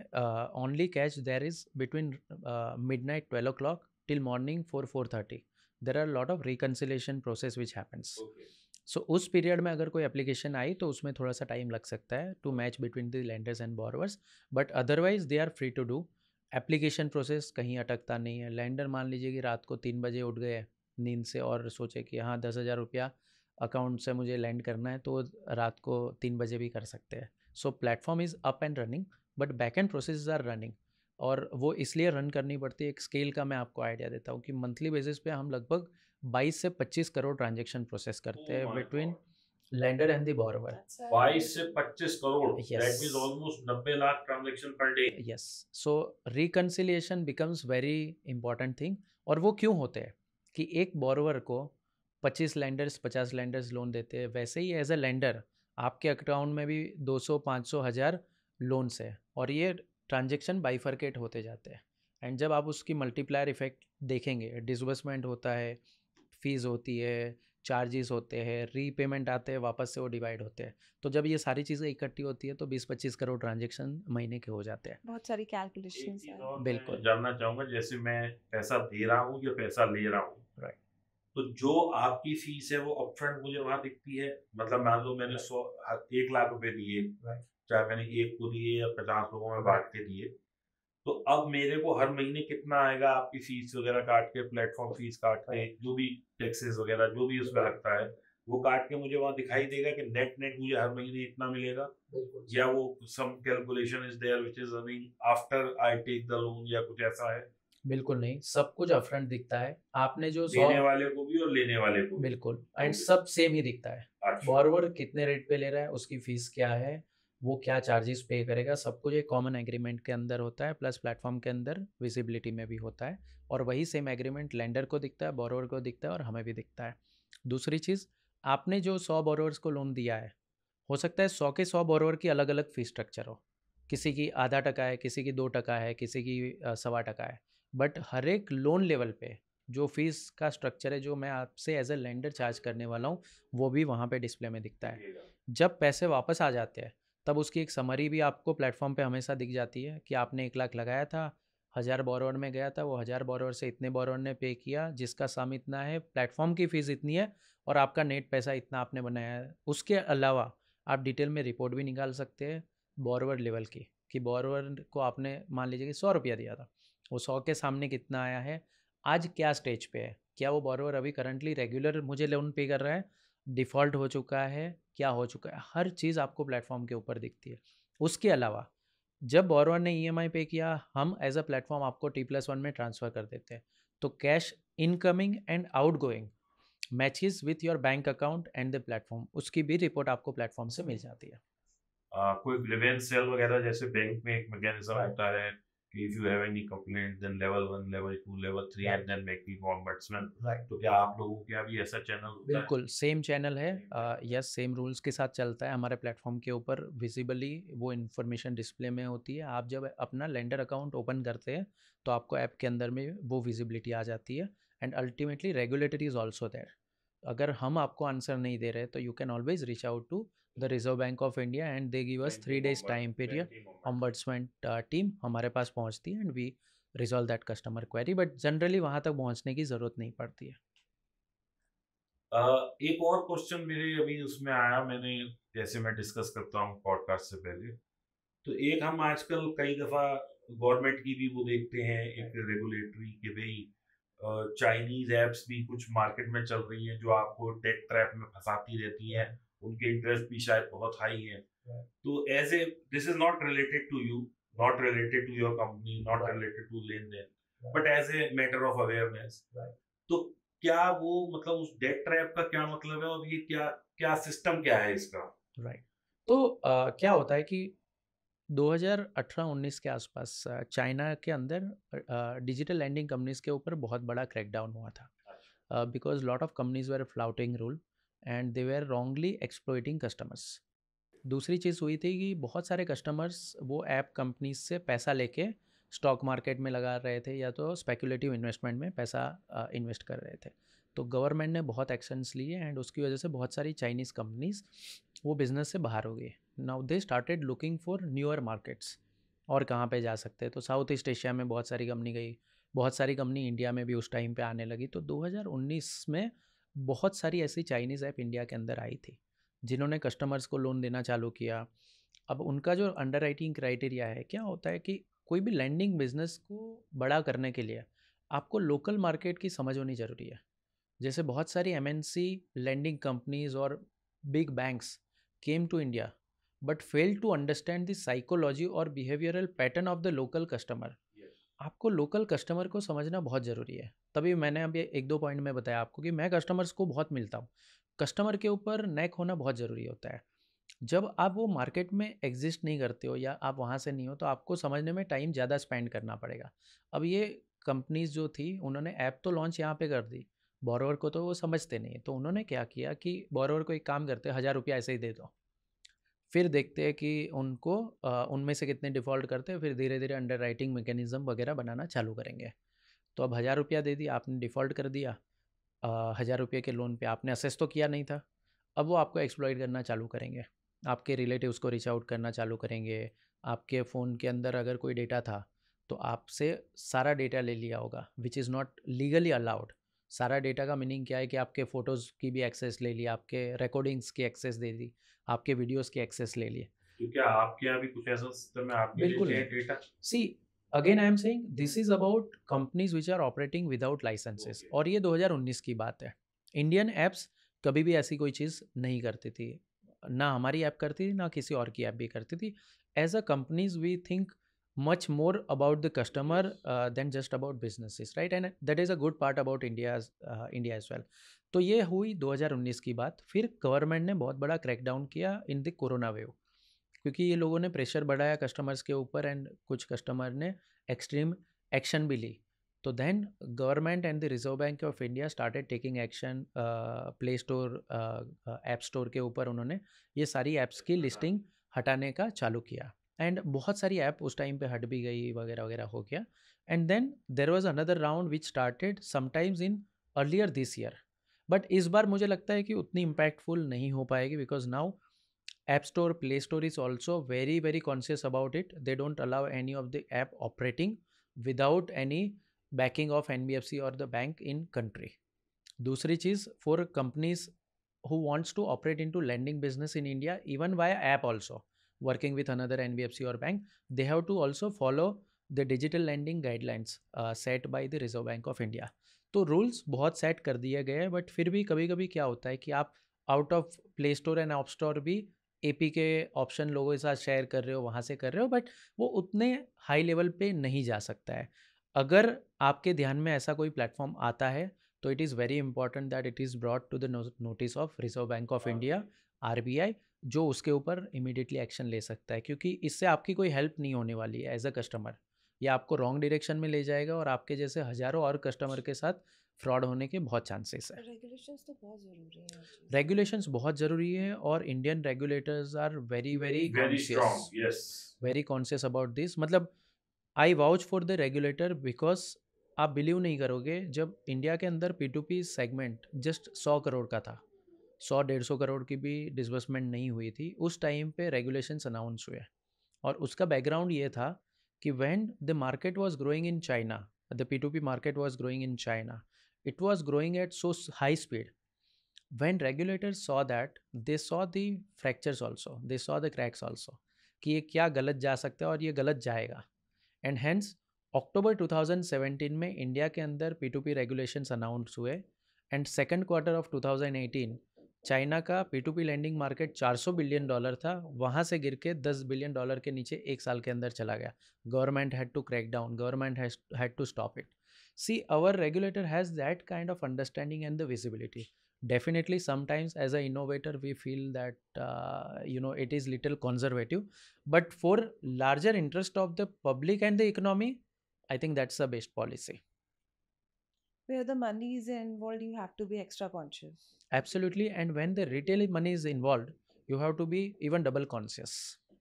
Only catch there is between midnight 12 o'clock till morning 4:30. there are a lot of reconciliation process which happens. सो उस पीरियड में अगर कोई एप्लीकेशन आई तो उसमें थोड़ा सा टाइम लग सकता है to match between the lenders and borrowers, but otherwise they are free to do. Application process कहीं अटकता नहीं है. लेंडर मान लीजिए कि रात को 3 बजे उठ गए नींद से और सोचे कि हाँ 10,000 रुपया अकाउंट से मुझे लैंड करना है, तो रात को 3 बजे भी कर सकते हैं. So platform is up and running, but back end process are running. और वो इसलिए रन करनी पड़ती है. एक स्केल का मैं आपको आइडिया देता हूँ कि मंथली बेसिस पे हम लगभग 22 से 25 करोड़ ट्रांजेक्शन प्रोसेस करते हैं between lender and the borrower. 22 से 25 crore, Yes. that means almost 90 lakh transaction per day. Yes. So reconciliation becomes very important thing. और वो क्यों होते हैं कि एक borrower को 25 lenders 50 lenders लोन देते हैं, वैसे ही एज अ लेंडर आपके अकाउंट में भी 200 500 1000 लोन्स है और ये ट्रांजेक्शन बाइफरकेट होते जाते हैं। एंड जब आप उसकी मल्टीप्लायर इफेक्ट देखेंगे, डिसबर्समेंट होता है, फीस होती है, चार्जेस होते हैं, रीपेमेंट आते हैं, वापस से वो डिवाइड होते हैं, तो जब ये सारी चीज़ें इकट्ठी होती है तो 20-25 करोड़ ट्रांजेक्शन महीने के हो जाते हैं। बहुत सारी एक कैलकुलेशंस चीज हैं। और बिल्कुल। मैं जानना चाहूंगा, जैसे मैं पैसा दे रहा हूँ या पैसा ले रहा हूँ, Right. तो जो आपकी फीस है वो अपफ्रंट मुझे वहां दिखती है? मतलब मान लो मैंने 1 लाख रुपए दिए, चाहे मैंने एक को दिए या 50 लोगों में बांट के दिए, तो अब मेरे को हर महीने कितना आएगा आपकी फीस वगैरह काट के, प्लेटफॉर्म फीस काट के, जो भी टैक्सेस वगैरह जो भी उसमें लगता है वो काट के मुझे वहां दिखाई देगा कि नेट नेट मुझे हर महीने इतना मिलेगा, या वो some calculation is there which is running after I take the loan, या कुछ ऐसा है? बिल्कुल नहीं, सब कुछ अपफ्रंट दिखता है। आपने जो देने वाले को भी और लेने वाले को भी? बिल्कुल, एंड सब सेम ही दिखता है। अच्छा। बॉरोवर कितने रेट पे ले रहा है, उसकी फीस क्या है, वो क्या चार्जेस पे करेगा, सब कुछ एक कॉमन एग्रीमेंट के अंदर होता है, प्लस प्लेटफॉर्म के अंदर विजिबिलिटी में भी होता है, और वही सेम एग्रीमेंट लेंडर को दिखता है, बॉरोवर को दिखता है और हमें भी दिखता है। दूसरी चीज़, आपने जो 100 बॉरोवर्स को लोन दिया है, हो सकता है 100 के 100 बॉरोवर की अलग अलग फीस स्ट्रक्चर हो, किसी की ½ है, किसी की 2% है, किसी की 1.25% है, बट हर एक लोन लेवल पे जो फीस का स्ट्रक्चर है, जो मैं आपसे एज ए लेंडर चार्ज करने वाला हूँ, वो भी वहाँ पे डिस्प्ले में दिखता है। जब पैसे वापस आ जाते हैं तब उसकी एक समरी भी आपको प्लेटफॉर्म पे हमेशा दिख जाती है कि आपने 1 लाख लगाया था, 1000 बॉरोवर में गया था, वो 1000 बॉरोवर से इतने बॉरोवर ने पे किया, जिसका सम इतना है, प्लेटफॉर्म की फ़ीस इतनी है और आपका नेट पैसा इतना आपने बनाया है। उसके अलावा आप डिटेल में रिपोर्ट भी निकाल सकते हैं बॉरोवर लेवल की, कि बॉरोवर को आपने मान लीजिए कि 100 रुपया दिया था, वो 100 के सामने कितना आया है, आज क्या स्टेज पे है, क्या वो बॉरोवर अभी करंटली रेगुलर मुझे लोन पे कर रहा है, डिफ़ॉल्ट हो चुका है, क्या हो चुका है, हर चीज़ आपको प्लेटफॉर्म के ऊपर दिखती है। उसके अलावा जब बॉरोवर ने ईएमआई पे किया, हम एज अ प्लेटफॉर्म आपको T+1 में ट्रांसफ़र कर देते हैं, तो cash incoming and outgoing matches with your bank account and the platform, उसकी भी रिपोर्ट आपको प्लेटफॉर्म से मिल जाती है। कोई ग्रीवेंस सेल वगैरह, जैसे बैंक में एक मैकेनिज्म होता है कि if you have any complaint then level 1, level 2, level 3 and then make the ombudsman, तो क्या आप लोगों के यहाँ भी ऐसा चैनल होता है? बिल्कुल सेम चैनल है, यस, सेम रूल्स के साथ चलता है हमारे प्लेटफॉर्म के ऊपर। विजिबली वो इन्फॉर्मेशन डिस्प्ले में होती है, आप जब अपना लेंडर अकाउंट ओपन करते हैं तो आपको ऐप के अंदर में वो विजिबिलिटी आ जाती है, and ultimately regulatory is also there. अगर हम आपको आंसर नहीं दे रहे तो you can always reach out to the Reserve Bank of India and they give us 3 days time period. Ombudsman team हमारे पास पहुंचती है and we resolve that customer query, but generally वहाँ तक पहुँचने की ज़रूरत नहीं पड़ती है। एक और क्वेश्चन मेरे अभी उसमें आया, मैंने जैसे मैं डिस्कस करता हूँ पॉडकास्ट से पहले, तो एक हम आजकल कई दफ़ा गवर्नमेंट की भी वो देखते हैं एक रेगुलेटरी कि भाई चाइनीज ऐप्स भी कुछ मार्केट में चल रही हैं जो आपको टेक ट्रैप में फंसाती रहती हैं, उनके इंटरेस्ट भी शायद बहुत हाई हैं। तो as a this is not related to you, not related to your company, not related to लेन देन, but as a matter of awareness, तो क्या वो मतलब उस डेट ट्रैप का क्या मतलब है और ये क्या क्या सिस्टम क्या है इसका? राइट, तो क्या होता है कि 2018-19 के आसपास चाइना के अंदर डिजिटल लैंडिंग कंपनीज के ऊपर बहुत बड़ा क्रैकडाउन हुआ था, because lot of companies were flouting rule and they were wrongly exploiting customers. दूसरी चीज़ हुई थी कि बहुत सारे कस्टमर्स वो ऐप कंपनीज से पैसा लेके स्टॉक मार्केट में लगा रहे थे या तो स्पेकुलेटिव इन्वेस्टमेंट में पैसा इन्वेस्ट कर रहे थे, तो गवर्नमेंट ने बहुत एक्शंस लिए एंड उसकी वजह से बहुत सारी चाइनीज़ कंपनीज वो बिज़नेस से बाहर हो गई। Now they started looking for newer markets, और कहाँ पे जा सकते हैं, तो साउथ ईस्ट एशिया में बहुत सारी कंपनी गई, बहुत सारी कंपनी इंडिया में भी उस टाइम पे आने लगी। तो 2019 में बहुत सारी ऐसी चाइनीज़ ऐप इंडिया के अंदर आई थी जिन्होंने कस्टमर्स को लोन देना चालू किया। अब उनका जो अंडर राइटिंग क्राइटेरिया है, क्या होता है कि कोई भी लैंडिंग बिजनेस को बड़ा करने के लिए आपको लोकल मार्केट की समझ होनी ज़रूरी है। जैसे बहुत सारी MNC लैंडिंग कंपनीज और big banks came to India but fail to understand the psychology और behavioural pattern of the local customer. आपको लोकल कस्टमर को समझना बहुत ज़रूरी है। तभी मैंने अभी 1-2 पॉइंट में बताया आपको कि मैं कस्टमर्स को बहुत मिलता हूँ, कस्टमर के ऊपर नेक होना बहुत ज़रूरी होता है। जब आप वो मार्केट में एग्जिस्ट नहीं करते हो या आप वहाँ से नहीं हो तो आपको समझने में टाइम ज़्यादा स्पेंड करना पड़ेगा। अब ये कंपनीज जो थी उन्होंने ऐप तो लॉन्च यहाँ पे कर दी, बोरोवर को तो वो समझते नहीं, तो उन्होंने क्या किया कि बोरोवर को एक काम करते, 1000 रुपया ऐसे ही दे दो, फिर देखते हैं कि उनको उनमें से कितने डिफ़ॉल्ट करते हैं, फिर धीरे धीरे अंडर राइटिंग मैकेनिज़्म वगैरह बनाना चालू करेंगे। तो अब 1000 रुपया दे दिया, आपने डिफ़ॉल्ट कर दिया, 1000 रुपये के लोन पे आपने असेस तो किया नहीं था, अब वो आपको एक्सप्लॉइट करना चालू करेंगे, आपके रिलेटिव्स को रीच आउट करना चालू करेंगे, आपके फ़ोन के अंदर अगर कोई डेटा था तो आपसे सारा डेटा ले लिया होगा, which is not legally allowed. सारा डेटा का मीनिंग क्या है कि आपके फ़ोटोज़ की भी एक्सेस ले ली, आपके रिकॉर्डिंग्स की एक्सेस दे दी, आपके वीडियोज़ की एक्सेस ले लिए। तो क्या आपके यहाँ भी कुछ ऐसा सिस्टम है, आपके बिल्कुल लेते नहीं। हैं data? See again I am saying this is about companies which are operating without licenses, Okay. और ये 2019 की बात है। इंडियन ऐप्स कभी भी ऐसी कोई चीज़ नहीं करती थी, ना हमारी ऐप करती थी ना किसी और की ऐप भी करती थी। As a companies we think much more about the customer than just about businesses, right, and that is a good part about India as well. तो ये हुई 2019 की बात। फिर गवर्नमेंट ने बहुत बड़ा क्रैकडाउन किया इन द कोरोना वेव, क्योंकि ये लोगों ने प्रेशर बढ़ाया कस्टमर्स के ऊपर एंड कुछ कस्टमर ने एक्सट्रीम एक्शन भी ली। तो then government and the Reserve Bank of India started taking action, play store app store के ऊपर उन्होंने ये सारी ऐप्स की लिस्टिंग हटाने का चालू किया, एंड बहुत सारी ऐप उस टाइम पे हट भी गई, वगैरह वगैरह हो गया। And then there was another round which started sometimes in earlier this year, बट इस बार मुझे लगता है कि उतनी इम्पैक्टफुल नहीं हो पाएगी, because now App Store, Play Store is also very, very conscious about it. They don't allow any of the app operating without any backing of NBFC or the bank in country. दूसरी चीज़, for companies who wants to operate into lending business in India, even via app also, working with another NBFC or bank, they have to also follow the digital lending guidelines set by the Reserve Bank of India. तो rules बहुत set कर दिए गए हैं, but फिर भी कभी कभी क्या होता है कि आप out of play store and app store भी एपी के ऑप्शन लोगों के साथ शेयर कर रहे हो, वहाँ से कर रहे हो, बट वो उतने हाई लेवल पे नहीं जा सकता है। अगर आपके ध्यान में ऐसा कोई प्लेटफॉर्म आता है तो it is very important that it is brought to the notice of Reserve Bank of India, RBI, जो उसके ऊपर इमीडिएटली एक्शन ले सकता है, क्योंकि इससे आपकी कोई हेल्प नहीं होने वाली है एज अ कस्टमर। ये आपको रॉन्ग डायरेक्शन में ले जाएगा और आपके जैसे हज़ारों और कस्टमर के साथ फ्रॉड होने के बहुत चांसेस है। रेगुलेशंस तो बहुत ज़रूरी है हर चीज़ में। रेगुलेशंस बहुत ज़रूरी है और Indian regulators are very very Very strong, yes. Very conscious about this. मतलब I vouch for the regulator because आप बिलीव नहीं करोगे, जब इंडिया के अंदर P2P सेगमेंट जस्ट 100 करोड़ का था, 100-150 करोड़ की भी डिसबर्समेंट नहीं हुई थी, उस टाइम पे रेगुलेशंस अनाउंस हुए। और उसका बैकग्राउंड ये था कि when the market was growing in China, the P2P market was growing in China, it was growing at so high speed. When regulators saw that, they saw the fractures also, they saw the cracks also, कि ये क्या गलत जा सकता है और ये गलत जाएगा। एंड हेंस अक्टूबर 2017 में इंडिया के अंदर P2P रेगुलेशंस अनाउंस हुए, and second quarter of 2018 China का P2P लैंडिंग मार्केट $400 बिलियन था, वहाँ से गिर के $10 बिलियन के नीचे एक साल के अंदर चला गया। Government had to crack down, government had to stop it. See, our regulator has that kind of understanding and the visibility. Definitely, sometimes as an innovator, we feel that it is little conservative, but for larger interest of the public and the economy, I think that's the best policy. Where the money is involved, you have to be extra conscious. Absolutely, and when the retail money is involved, you have to be even double conscious.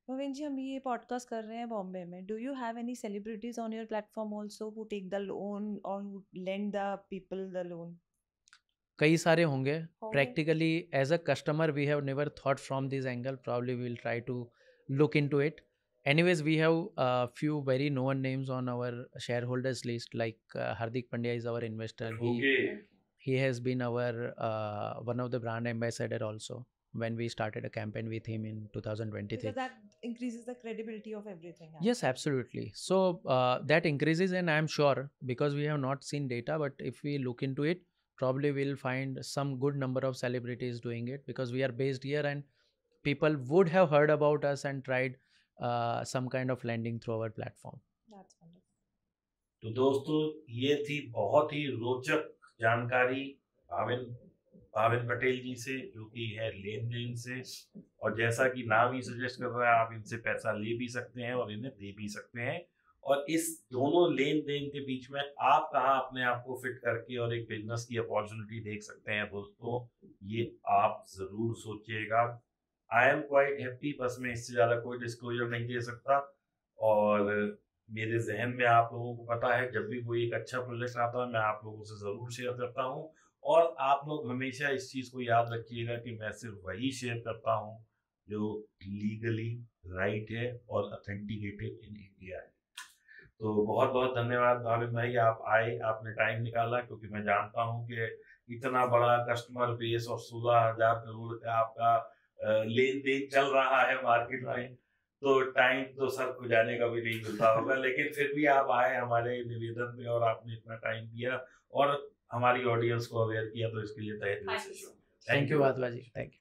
Bhavin ji, हम ये podcast कर रहे हैं बॉम्बे में। Do you have any celebrities on your platform also who take the loan और who lend the people the loan? कई सारे होंगे। Practically as a customer we have never thought from this angle, probably we will try to look into it. Anyways, we have a few very known names on our shareholders list, like Hardik Pandya is our investor. Okay. He has been our one of the brand ambassador also when we started a campaign with him in 2023. Because that increases the credibility of everything. Yes, absolutely. So that increases, and I am sure, because we have not seen data, but if we look into it, probably we'll find some good number of celebrities doing it, because we are based here and people would have heard about us and tried some kind of lending through our platform. That's wonderful. तो दोस्तों, ये थी बहुत ही रोचक जानकारी भाविन भाविन पटेल जी से, जो कि है लेन देन से, और जैसा कि नाम ही सजेस्ट कर रहा है, आप इनसे पैसा ले भी सकते हैं और इन्हें दे भी सकते हैं। और इस दोनों लेन देन के बीच में आप कहाँ अपने आप को फिट करके और एक बिजनेस की अपॉर्चुनिटी देख सकते हैं दोस्तों, ये आप जरूर सोचिएगा। आई एम क्वाइट हैप्पी, बस मैं इससे ज़्यादा कोई डिस्क्लोजर नहीं दे सकता। और मेरे जहन में आप लोगों को पता है, जब भी कोई एक अच्छा प्रोजेक्ट आता है मैं आप लोगों से ज़रूर शेयर करता हूँ। और आप लोग हमेशा इस चीज़ को याद रखिएगा कि मैं सिर्फ वही शेयर करता हूँ जो लीगली राइट है और ऑथेंटिकेटेड इन इंडिया है। तो बहुत बहुत धन्यवाद भाविन भाई, आप आए, आपने टाइम निकाला, क्योंकि मैं जानता हूँ कि इतना बड़ा कस्टमर बेस और 16,000 करोड़ का आपका लेन देन चल रहा है मार्केट में, तो टाइम तो सर को जाने का भी नहीं मिलता होगा। लेकिन फिर भी आप आए हमारे निवेदन पे और आपने इतना टाइम दिया और हमारी ऑडियंस को अवेयर किया, तो इसके लिए तहे दिल से thank you Wadhwa ji, thank you.